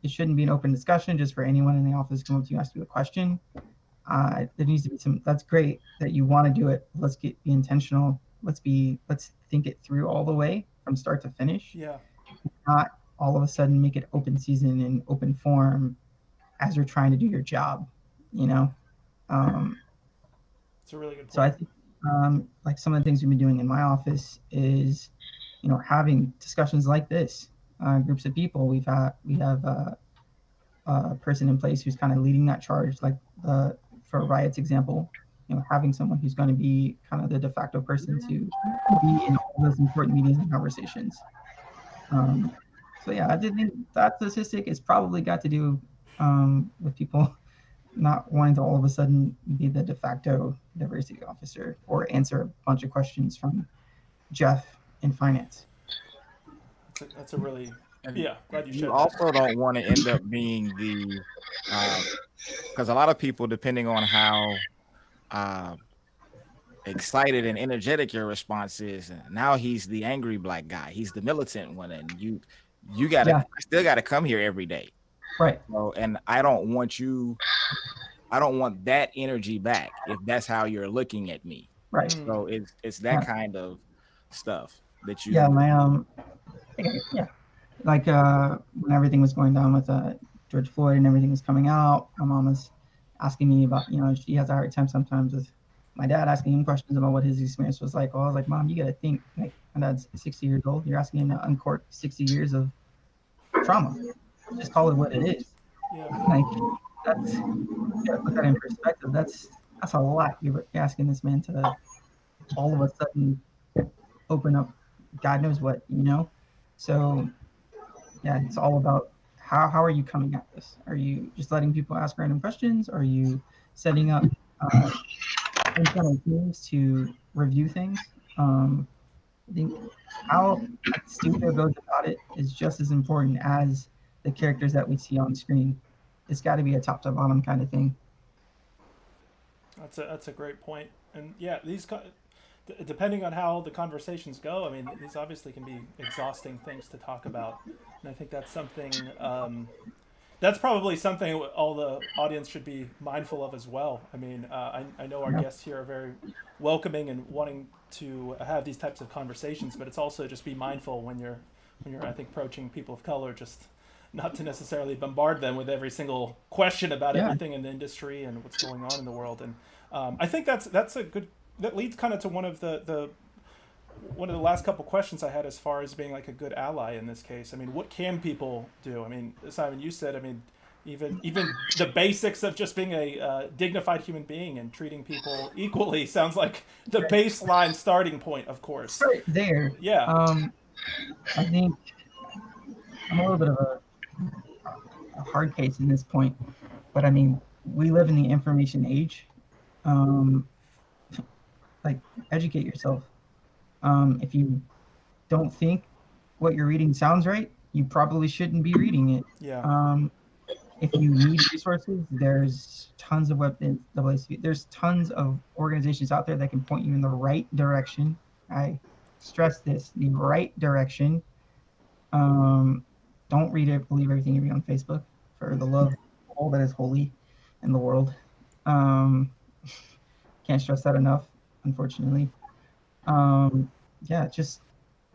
Speaker 3: It shouldn't be an open discussion just for anyone in the office to come up to you and ask you a question. There needs to be that's great that you want to do it. Let's be intentional. Let's think it through all the way from start to finish.
Speaker 1: Yeah.
Speaker 3: Not all of a sudden make it open season and open forum as you're trying to do your job,
Speaker 1: It's a really good point.
Speaker 3: So I think like some of the things we've been doing in my office is, having discussions like this. Groups of people. We have a person in place who's kind of leading that charge, like for Riot's example, having someone who's going to be kind of the de facto person to be in all those important meetings and conversations. So yeah, I did think that statistic is probably got to do with people not wanting to all of a sudden be the de facto diversity officer or answer a bunch of questions from Jeff in finance.
Speaker 1: That's a really, glad you shared
Speaker 4: You also don't want to end up being because a lot of people, depending on how excited and energetic your response is, now he's the angry black guy, he's the militant one, and you still gotta come here every day,
Speaker 3: right?
Speaker 4: And I don't want that energy back if that's how you're looking at me,
Speaker 3: right?
Speaker 4: So it's that kind of stuff that you
Speaker 3: like when everything was going down with George Floyd and everything was coming out, my mom was asking me about, she has a hard time sometimes with my dad asking him questions about what his experience was like. Well, I was like, Mom, you gotta think, like, my dad's 60 years old, you're asking him to uncork 60 years of trauma. Just call it what it is. Like, that's, you gotta put that in perspective. That's a lot. You're asking this man to all of a sudden open up God knows what, So yeah, it's all about how are you coming at this? Are you just letting people ask random questions? Are you setting up internal teams to review things? I think how the studio goes about it is just as important as the characters that we see on screen. It's got to be a top to bottom kind of thing.
Speaker 1: That's a great point. And yeah, depending on how the conversations go, I mean, these obviously can be exhausting things to talk about, and I think that's something. That's probably something all the audience should be mindful of as well. I mean, I know our
Speaker 3: Yeah.
Speaker 1: guests here are very welcoming and wanting to have these types of conversations, but it's also just be mindful when you're I think approaching people of color, just not to necessarily bombard them with every single question about
Speaker 3: Yeah.
Speaker 1: everything in the industry and what's going on in the world. And I think that's a good, that leads kind of to one of the one of the last couple questions I had as far as being like a good ally in this case. I mean, what can people do? I mean, Simon, you said, I mean, even the basics of just being a dignified human being and treating people equally sounds like the baseline starting point, of course.
Speaker 3: Right there.
Speaker 1: Yeah.
Speaker 3: I think I'm a little bit of a hard case in this point, but I mean, we live in the information age. Like, educate yourself. If you don't think what you're reading sounds right, you probably shouldn't be reading it.
Speaker 1: Yeah.
Speaker 3: If you need resources, there's tons of there's tons of organizations out there that can point you in the right direction. I stress this, the right direction. Don't believe everything you read on Facebook, for the love of all that is holy in the world. Can't stress that enough, unfortunately. Yeah, just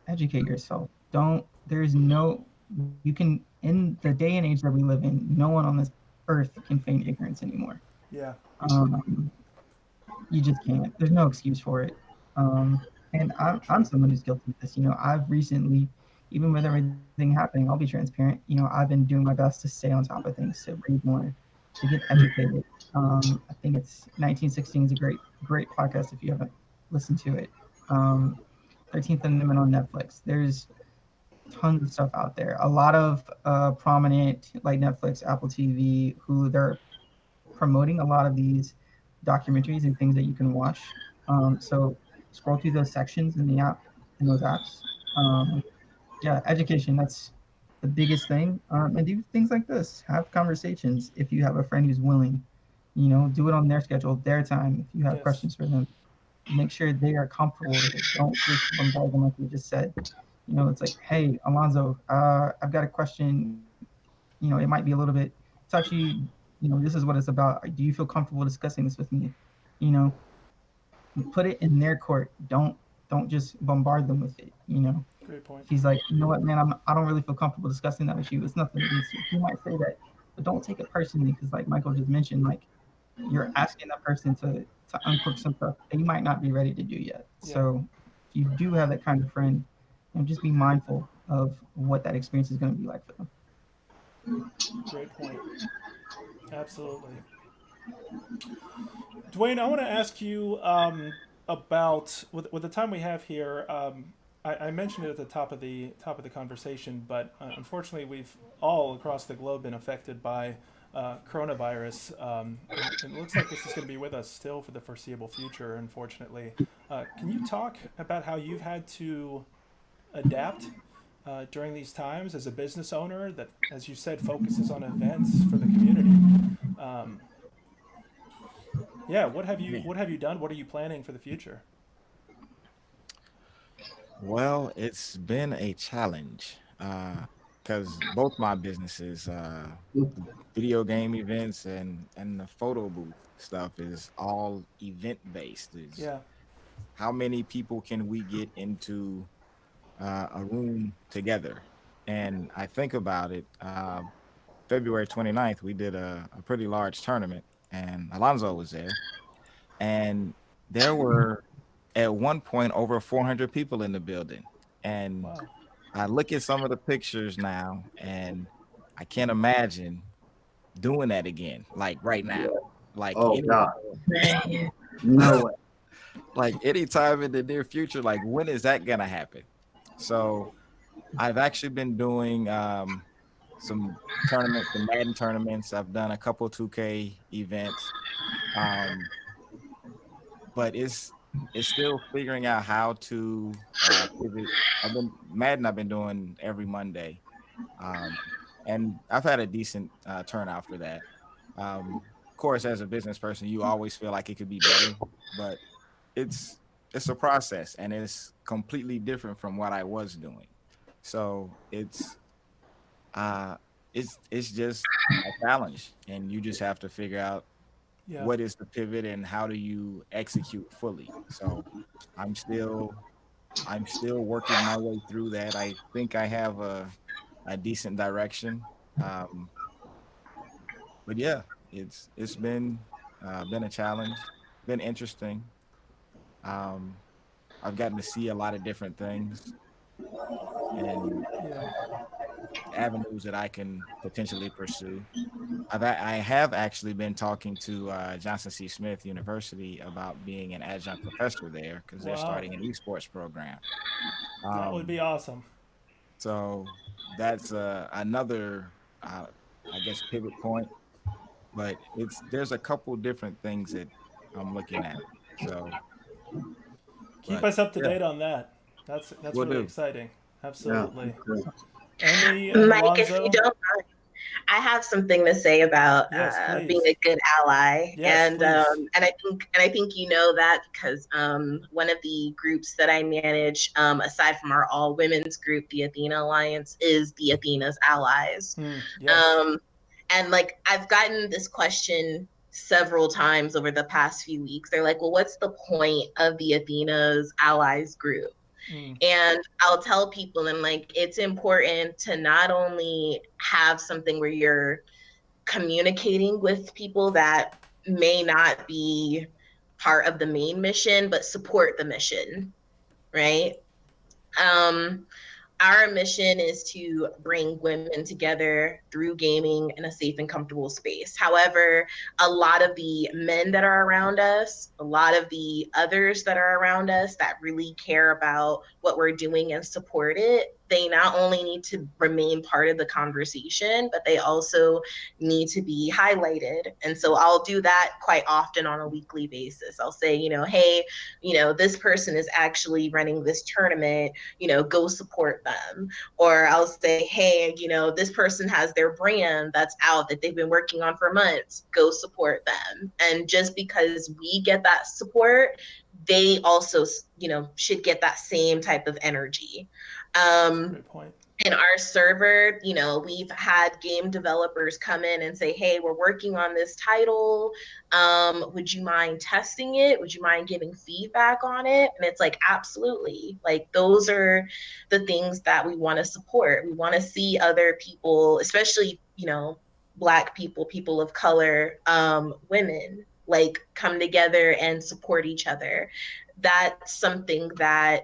Speaker 3: educate yourself. You can, in the day and age that we live in, no one on this earth can feign ignorance anymore.
Speaker 1: Yeah.
Speaker 3: You just can't. There's no excuse for it. And I'm someone who's guilty of this. I've recently, even with everything happening, I'll be transparent. I've been doing my best to stay on top of things, to read more, to get educated. I think it's 1916 is a great podcast if you haven't listened to it. 13th Amendment on Netflix. There's tons of stuff out there. A lot of prominent, like Netflix, Apple TV, Hulu, they're promoting a lot of these documentaries and things that you can watch. So scroll through those sections in those apps. Yeah, education, that's the biggest thing. And do things like this. Have conversations if you have a friend who's willing. Do it on their schedule, their time. If you have
Speaker 1: Yes.
Speaker 3: questions for them, make sure they are comfortable with it. Don't just bombard them like you just said. It's like, hey, Alonzo, I've got a question. It might be a little bit touchy. This is what it's about. Do you feel comfortable discussing this with me? Put it in their court. Don't just bombard them with it.
Speaker 1: Great point.
Speaker 3: If he's like, you know what, man, I don't really feel comfortable discussing that with you. It's nothing against you. He might say that, but don't take it personally, because like Michael just mentioned, like, you're asking that person to uncook some stuff that you might not be ready to do yet.
Speaker 1: Yeah.
Speaker 3: So if you do have that kind of friend, just be mindful of what that experience is going to be like for them.
Speaker 1: Great point. Absolutely. Dwayne, I want to ask you about with the time we have here. I mentioned it at the top of the conversation, but unfortunately, we've all across the globe been affected by coronavirus. It looks like this is going to be with us still for the foreseeable future, unfortunately. Can you talk about how you've had to adapt during these times as a business owner that, as you said, focuses on events for the community? Yeah, what have you done? What are you planning for the future?
Speaker 4: Well, it's been a challenge because both my businesses, video game events and the photo booth stuff, is all event based.
Speaker 1: Yeah.
Speaker 4: How many people can we get into a room together? And I think about it, February 29th, we did a pretty large tournament, and Alonzo was there. And there were, at one point, over 400 people in the building. And
Speaker 1: Wow.
Speaker 4: I look at some of the pictures now, and I can't imagine doing that again, like right now. Like,
Speaker 2: Oh God, no way.
Speaker 4: like anytime in the near future, like when is that gonna happen? So I've actually been doing some tournaments, some Madden tournaments. I've done a couple 2K events, but it's still figuring out how to pivot. I've been doing every Monday, and I've had a decent turnout for that. Of course, as a business person, you always feel like it could be better, but it's it's a process, and it's completely different from what I was doing. So it's just a challenge, and you just have to figure out
Speaker 1: Yeah.
Speaker 4: what is the pivot and how do you execute fully. So I'm still working my way through that. I think I have a decent direction. Um, but yeah, it's been a challenge, been interesting. Um, I've gotten to see a lot of different things and
Speaker 1: Yeah.
Speaker 4: avenues that I can potentially pursue. I have actually been talking to Johnson C. Smith University about being an adjunct professor there because they're
Speaker 1: Wow.
Speaker 4: starting an esports program.
Speaker 1: That would be awesome.
Speaker 4: So that's another, I guess, pivot point. But there's a couple different things that I'm looking at. So,
Speaker 1: Keep
Speaker 4: but
Speaker 1: us up to
Speaker 4: yeah,
Speaker 1: date on that. That's
Speaker 4: we'll
Speaker 1: really
Speaker 4: do.
Speaker 1: exciting.
Speaker 2: Yeah.
Speaker 1: Absolutely.
Speaker 2: Cool.
Speaker 1: Emmy and
Speaker 5: Mike, if you
Speaker 1: Alonzo.
Speaker 5: don't mind, I have something to say about
Speaker 1: Yes,
Speaker 5: being
Speaker 1: please.
Speaker 5: a good ally,
Speaker 1: Yes, please.
Speaker 5: and I think you know that because one of the groups that I manage, aside from our all women's group, the Athena Alliance, is the Athena's Allies.
Speaker 1: Yes.
Speaker 5: And like I've gotten this question several times over the past few weeks. They're like, "Well, what's the point of the Athena's Allies group?"
Speaker 1: Mm,
Speaker 5: And I'll tell people, and like, it's important to not only have something where you're communicating with people that may not be part of the main mission, but support the mission, right? Um, our mission is to bring women together through gaming in a safe and comfortable space. However, a lot of the men that are around us, a lot of the others that are around us that really care about what we're doing and support it, they not only need to remain part of the conversation, but they also need to be highlighted. And so I'll do that quite often on a weekly basis. I'll say, hey, this person is actually running this tournament, go support them. Or I'll say, hey, this person has their brand that's out that they've been working on for months, go support them. And just because we get that support, they also, should get that same type of energy.
Speaker 1: great point.
Speaker 5: In our server, we've had game developers come in and say, hey, we're working on this title. Would you mind testing it? Would you mind giving feedback on it? And it's like, absolutely. Like, those are the things that we want to support. We want to see other people, especially, Black people, people of color, women, like, come together and support each other. That's something that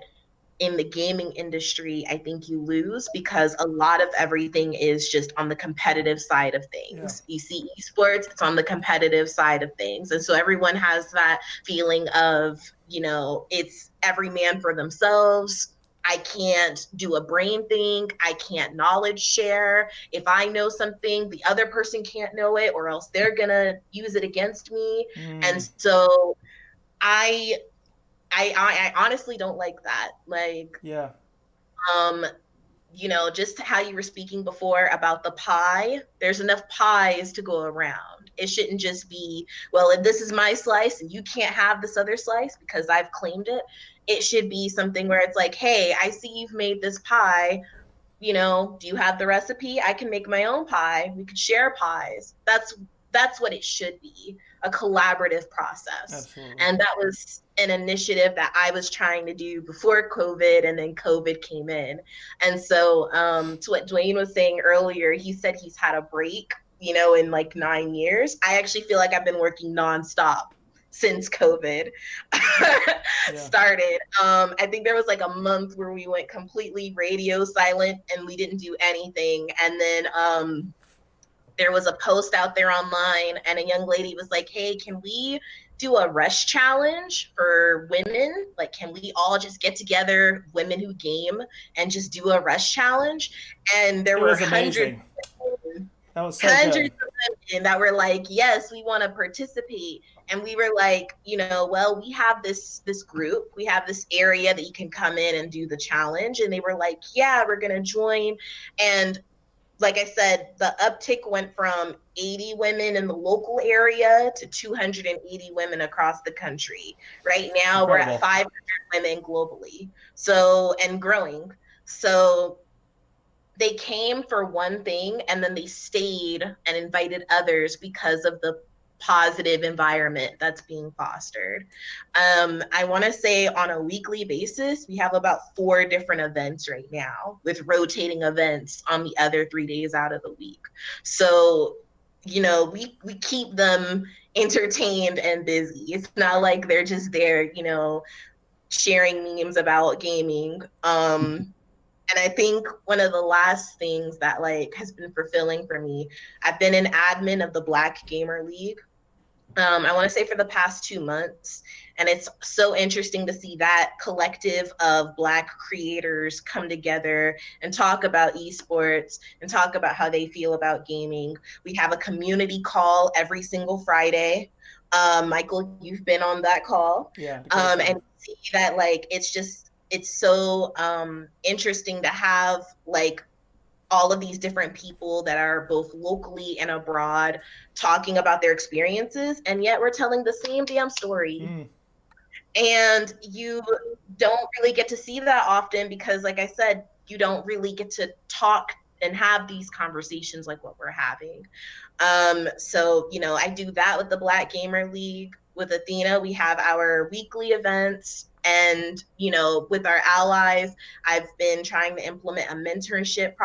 Speaker 5: in the gaming industry, I think you lose because a lot of everything is just on the competitive side of
Speaker 1: Yeah.
Speaker 5: things. You see esports, it's on the competitive side of things. And so everyone has that feeling of, it's every man for themselves. I can't do a brain thing. I can't knowledge share. If I know something, the other person can't know it, or else they're going to use it against me. And so I I honestly don't like that. Like,
Speaker 1: Yeah.
Speaker 5: um, just how you were speaking before about the pie, there's enough pies to go around. It shouldn't just be, well, if this is my slice and you can't have this other slice because I've claimed it. It should be something where it's like, hey, I see you've made this pie. Do you have the recipe? I can make my own pie. We could share pies. That's what it should be, a collaborative process.
Speaker 1: Absolutely.
Speaker 5: And that was an initiative that I was trying to do before COVID, and then COVID came in. And so to what Dwayne was saying earlier, he said he's had a break, in like 9 years. I actually feel like I've been working nonstop since COVID started. I think there was like a month where we went completely radio silent and we didn't do anything. And then there was a post out there online and a young lady was like, hey, can we do a rush challenge for women? Like, can we all just get together, women who game, and just do a rush challenge? And there
Speaker 1: It
Speaker 5: were
Speaker 1: was amazing. That was so
Speaker 5: hundreds
Speaker 1: good.
Speaker 5: of women that were like, yes, we want to participate. And we were like, well, we have this group, we have this area that you can come in and do the challenge. And they were like, yeah, we're gonna join. And like I said, the uptick went from 80 women in the local area to 280 women across the country. Right now, we're at 500 women globally, so, and growing. So they came for one thing and then they stayed and invited others because of the positive environment that's being fostered. I want to say on a weekly basis, we have about 4 different events right now with rotating events on the other 3 days out of the week. So, you know, we keep them entertained and busy. It's not like they're just there, you know, sharing memes about gaming. And I think one of the last things that like has been fulfilling for me, I've been an admin of the Black Gamer League. I want to say for the past 2 months. And it's so interesting to see that collective of Black creators come together and talk about esports and talk about how they feel about gaming. We have a community call every single Friday. Michael, you've been on that call.
Speaker 1: Yeah.
Speaker 5: And see that like it's so interesting to have like all of these different people that are both locally and abroad talking about their experiences, and yet we're telling the same damn story. And you don't really get to see that often because, like I said, you don't really get to talk and have these conversations like what we're having. So, you know, I do that with the Black Gamer League. With Athena, we have our weekly events. And, you know, with our allies, I've been trying to implement a mentorship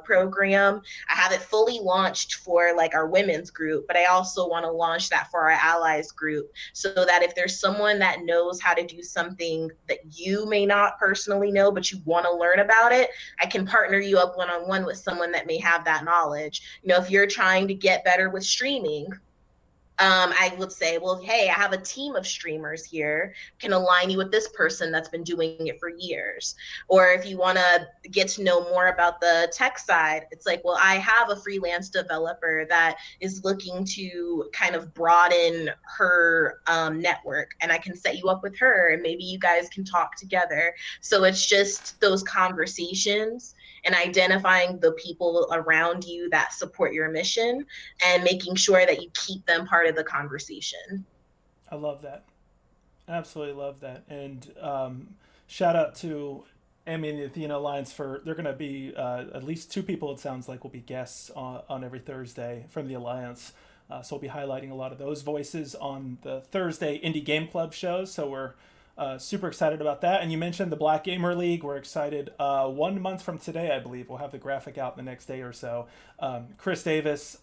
Speaker 5: program. I have it fully launched for like our women's group, but I also want to launch that for our allies group so that if there's someone that knows how to do something that you may not personally know, but you want to learn about it, I can partner you up one-on-one with someone that may have that knowledge. You know, if you're trying to get better with streaming, I would say, well, hey, I have a team of streamers here, can align you with this person that's been doing it for years. Or if you want to get to know more about the tech side, it's like, well, I have a freelance developer that is looking to kind of broaden her network, and I can set you up with her, and maybe you guys can talk together. So it's just those conversations and identifying the people around you that support your mission and making sure that you keep them part of the conversation.
Speaker 1: I love that. Absolutely love that. And shout out to Emmy and the Athena Alliance for, they're going to be at least 2 people, it sounds like, will be guests on every Thursday from the Alliance. So we'll be highlighting a lot of those voices on the Thursday Indie Game Club shows. So we're super excited about that. And you mentioned the Black Gamer League. We're excited. 1 month from today, I believe, we'll have the graphic out the next day or so. Chris Davis,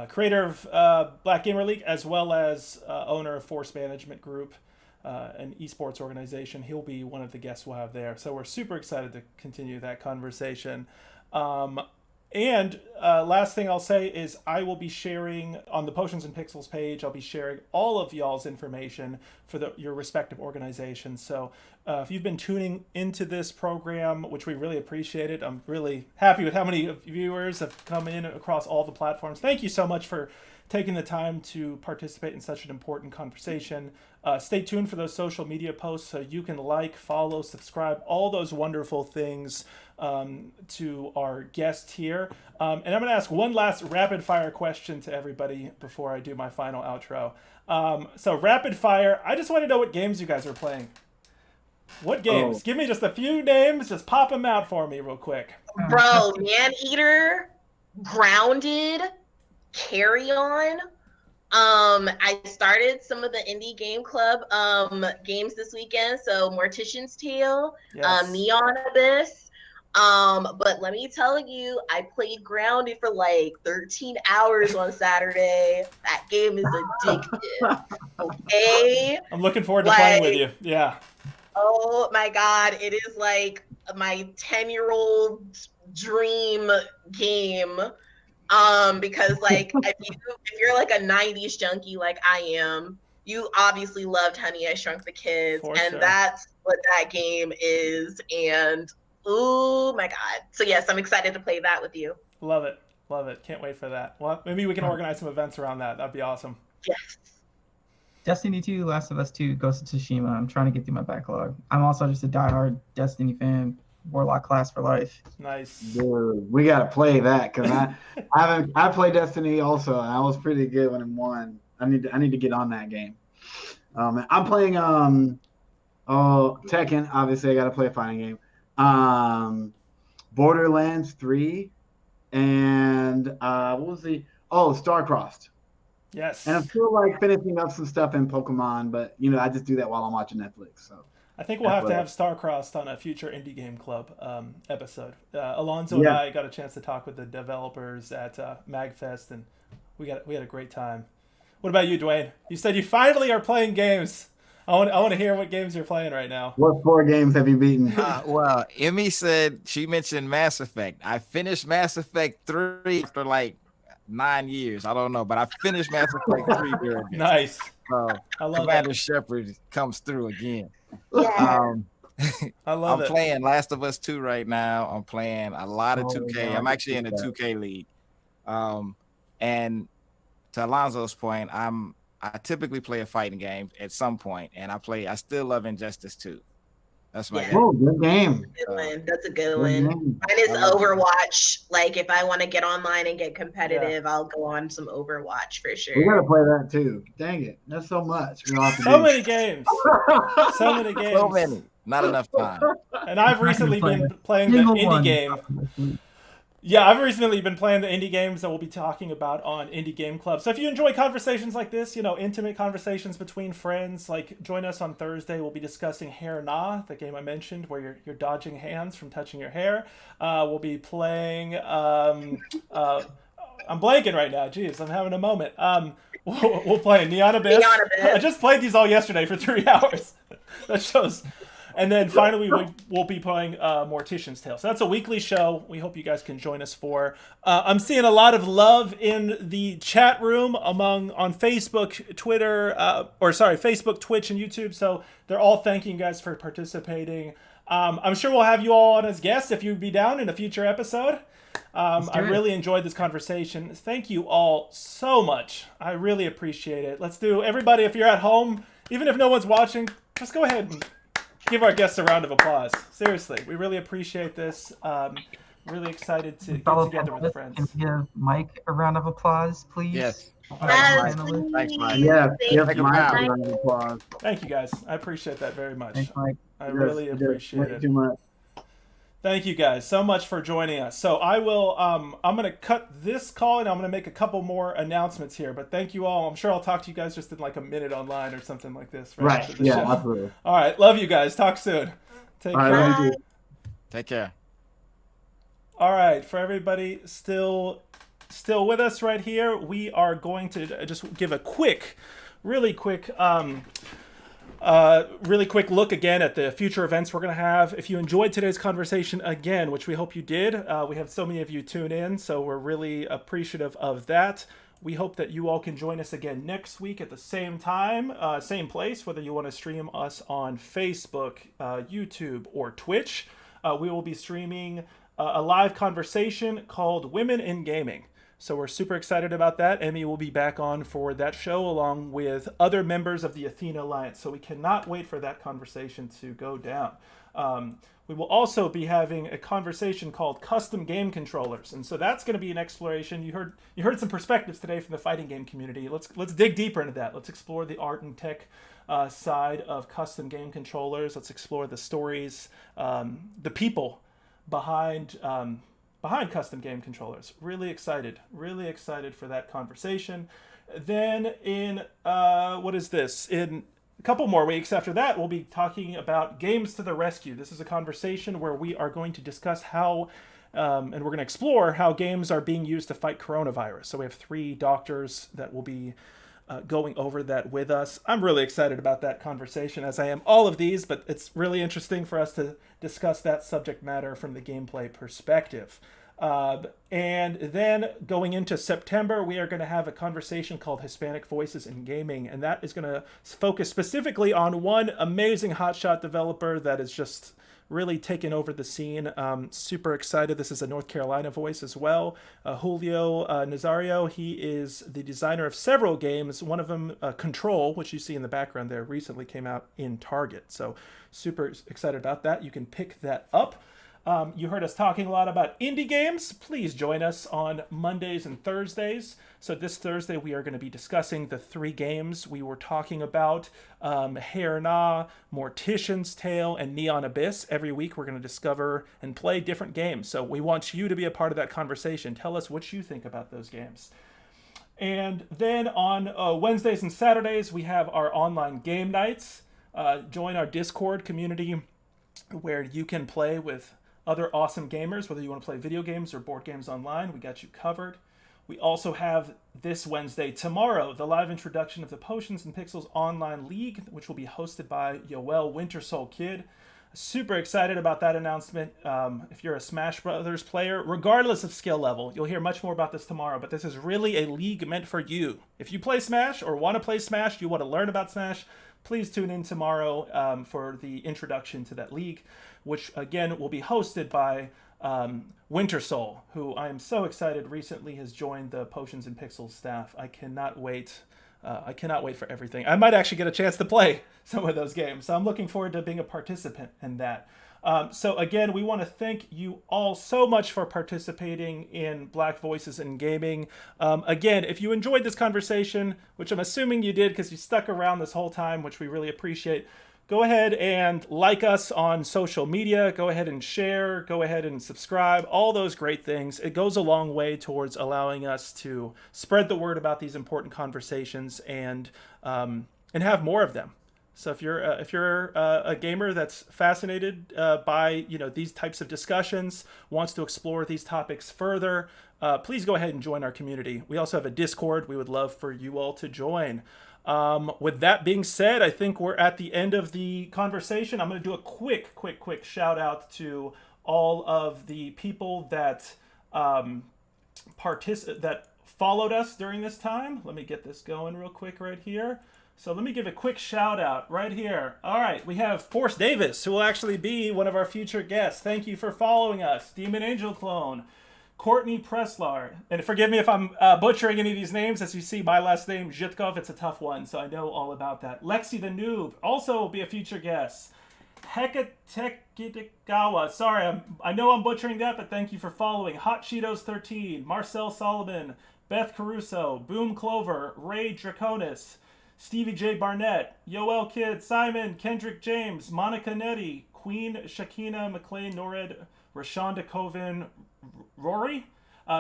Speaker 1: creator of Black Gamer League, as well as owner of Force Management Group, an esports organization. He'll be one of the guests we'll have there. So we're super excited to continue that conversation. And last thing I'll say is I will be sharing on the Potions and Pixels page, I'll be sharing all of y'all's information for your respective organizations. So if you've been tuning into this program, which we really appreciate it, I'm really happy with how many viewers have come in across all the platforms. Thank you so much for taking the time to participate in such an important conversation. Stay tuned for those social media posts so you can like, follow, subscribe, all those wonderful things to our guest here. And I'm going to ask one last rapid fire question to everybody before I do my final outro. So rapid fire, I just want to know what games you guys are playing. What games? Give me just a few names. Just pop them out for me real quick.
Speaker 5: Bro, Maneater, Grounded, Carry On. I started some of the Indie Game Club games this weekend. So Mortician's Tale,
Speaker 1: Yes.
Speaker 5: Neon Abyss. But let me tell you, I played Grounded for like 13 hours on Saturday. That game is addictive. Okay?
Speaker 1: I'm looking forward to playing with you. Yeah.
Speaker 5: Oh my God. It is like my 10-year-old dream game. Because like if you're like a 90s junkie like I am, you obviously loved Honey, I Shrunk the Kids, and
Speaker 1: sure.
Speaker 5: that's what that game is. And oh my God. So yes, I'm excited to play that with you.
Speaker 1: Love it. Love it. Can't wait for that. Well, maybe we can organize some events around that. That'd be awesome.
Speaker 5: Yes.
Speaker 3: Destiny 2, Last of Us 2, Ghost of Tsushima. I'm trying to get through my backlog. I'm also just a diehard Destiny fan. Warlock class for life.
Speaker 1: Nice.
Speaker 2: Dude, we gotta play that because I played Destiny also, and I was pretty good when it won. I need to get on that game. I'm playing Tekken. Obviously, I gotta play a fighting game. Borderlands 3, and what was Starcrossed.
Speaker 1: Yes.
Speaker 2: And I'm still like finishing up some stuff in Pokemon, but I just do that while I'm watching Netflix. So
Speaker 1: I think we'll have to have Starcrossed on a future Indie Game Club episode. Alonzo and I got a chance to talk with the developers at MagFest, and we had a great time. What about you, Dwayne? You said you finally are playing games. I want to hear what games you're playing right now.
Speaker 2: What 4 games have you beaten?
Speaker 4: Well, Emmy said she mentioned Mass Effect. I finished Mass Effect 3 after like 9 years. I don't know, but I finished Mass Effect 3 during this.
Speaker 1: Nice.
Speaker 4: So
Speaker 1: I love
Speaker 4: Commander
Speaker 1: that.
Speaker 4: Shepard comes through again.
Speaker 5: Yeah.
Speaker 1: I love
Speaker 4: I'm
Speaker 1: it.
Speaker 4: playing Last of Us 2 right now. I'm playing a lot of 2K. I'm actually in a 2K league. And to Alonzo's point, I typically play a fighting game at some point, and I still love Injustice 2. That's my game.
Speaker 2: Oh, good game.
Speaker 5: That's a good one. Mine is Overwatch. Like, if I want to get online and get competitive, I'll go on some Overwatch for sure.
Speaker 2: We gotta play that too. Dang it, that's so much.
Speaker 1: So many games. So many games.
Speaker 4: So many. Not enough time.
Speaker 1: And I've recently been playing the indie game. Yeah, I've recently been playing the indie games that we'll be talking about on Indie Game Club. So if you enjoy conversations like this, intimate conversations between friends, like join us on Thursday. We'll be discussing Hair Na, the game I mentioned, where you're dodging hands from touching your hair. We'll be playing. I'm blanking right now. Jeez, I'm having a moment. We'll play Neon Abyss. I just played these all yesterday for 3 hours. That shows. And then finally, we'll be playing Mortician's Tale. So that's a weekly show. We hope you guys can join us for. I'm seeing a lot of love in the chat room on Facebook, Twitter, Facebook, Twitch, and YouTube. So they're all thanking you guys for participating. I'm sure we'll have you all on as guests if you'd be down in a future episode. I really enjoyed this conversation. Thank you all so much. I really appreciate it. Let's do, everybody, if you're at home, even if no one's watching, just go ahead and give our guests a round of applause. Seriously, we really appreciate this. Really excited to get together with friends.
Speaker 3: Can we give Mike a round of applause, please?
Speaker 4: Yes.
Speaker 5: Yes,
Speaker 4: Thanks, Mike.
Speaker 2: Yes,
Speaker 5: Thank
Speaker 2: give
Speaker 5: you,
Speaker 2: Mike a
Speaker 5: Mike.
Speaker 2: round of applause.
Speaker 1: Thank you, guys. I appreciate that very much.
Speaker 3: Thanks, Mike.
Speaker 1: I really appreciate it.
Speaker 2: Too much.
Speaker 1: Thank you guys so much for joining us. So I will, I'm going to cut this call and I'm going to make a couple more announcements here, but thank you all. I'm sure I'll talk to you guys just in like a minute online or something like this.
Speaker 2: Right.
Speaker 1: After the
Speaker 2: Yeah,
Speaker 1: show.
Speaker 2: absolutely.
Speaker 1: All right. Love you guys. Talk soon. Take care.
Speaker 2: Right,
Speaker 4: Take care.
Speaker 1: All right. For everybody still with us right here, we are going to just give a really quick look again at the future events we're going to have. If you enjoyed today's conversation again, which we hope you did, we have so many of you tune in, so we're really appreciative of that. We hope that you all can join us again next week at the same time, same place, whether you want to stream us on Facebook, YouTube, or Twitch. We will be streaming a live conversation called Women in Gaming. So we're super excited about that. Emmy will be back on for that show along with other members of the Athena Alliance. So we cannot wait for that conversation to go down. We will also be having a conversation called Custom Game Controllers. And so that's going to be an exploration. You heard some perspectives today from the fighting game community. Let's dig deeper into that. Let's explore the art and tech side of custom game controllers. Let's explore the stories, the people behind custom game controllers. Really excited for that conversation. Then in in a couple more weeks after that, we'll be talking about Games to the Rescue. This is a conversation where we are going to discuss how and we're going to explore how games are being used to fight coronavirus. So we have 3 doctors that will be going over that with us. I'm really excited about that conversation, as I am all of these, but it's really interesting for us to discuss that subject matter from the gameplay perspective. And then going into September, we are going to have a conversation called Hispanic Voices in Gaming, and that is going to focus specifically on one amazing hotshot developer that is just really taken over the scene. Super excited. This is a North Carolina voice as well. Julio Nazario. He is the designer of several games. One of them, Control, which you see in the background there, recently came out in Target. So super excited about that. You can pick that up. You heard us talking a lot about indie games. Please join us on Mondays and Thursdays. So this Thursday, we are going to be discussing the 3 games we were talking about, Hair Na, Mortician's Tale, and Neon Abyss. Every week, we're going to discover and play different games. So we want you to be a part of that conversation. Tell us what you think about those games. And then on Wednesdays and Saturdays, we have our online game nights. Join our Discord community where you can play with other awesome gamers, whether you want to play video games or board games online. We got you covered. We also have this Wednesday, tomorrow, the live introduction of the Potions and Pixels Online League, which will be hosted by Yoel Wintersoul Kid. Super excited about that announcement. If you're a Smash Brothers player, regardless of skill level, you'll hear much more about this tomorrow, but this is really a league meant for you. If you play Smash or want to play Smash, you want to learn about Smash, please tune in tomorrow for the introduction to that league, which again will be hosted by Wintersoul, who I am so excited recently has joined the Potions and Pixels staff. I cannot wait. I cannot wait for everything. I might actually get a chance to play some of those games, so I'm looking forward to being a participant in that. So again, we want to thank you all so much for participating in Black Voices in Gaming. Again, if you enjoyed this conversation, which I'm assuming you did because you stuck around this whole time, which we really appreciate, go ahead and like us on social media. Go ahead and share. Go ahead and subscribe. All those great things. It goes a long way towards allowing us to spread the word about these important conversations and have more of them. So if you're a gamer that's fascinated by these types of discussions, wants to explore these topics further, please go ahead and join our community. We also have a Discord. We would love for you all to join. With that being said, I think we're at the end of the conversation. I'm going to do a quick shout out to all of the people that that followed us during this time. Let me get this going real quick right here. So let me give a quick shout out right here. All right, we have Force Davis, who will actually be one of our future guests. Thank you for following us. Demon Angel Clone, Courtney Preslar, and forgive me if I'm butchering any of these names. As you see, my last name, Zhitkov, it's a tough one, so I know all about that. Lexi the Noob also will be a future guest. Hekatekitagawa, sorry, I know I'm butchering that, but thank you for following. Hot Cheetos 13, Marcel Solomon, Beth Caruso, Boom Clover, Ray Draconis, Stevie J. Barnett, Yoel Kidd, Simon, Kendrick James, Monica Nettie, Queen Shakina McLean Nored, Rashonda Coven, Rory,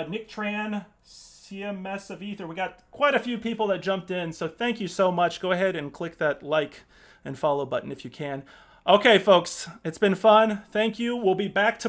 Speaker 1: Nick Tran, CMS of Ether. We got quite a few people that jumped in, so thank you so much. Go ahead and click that like and follow button if you can. Okay, folks, it's been fun. Thank you. We'll be back tomorrow.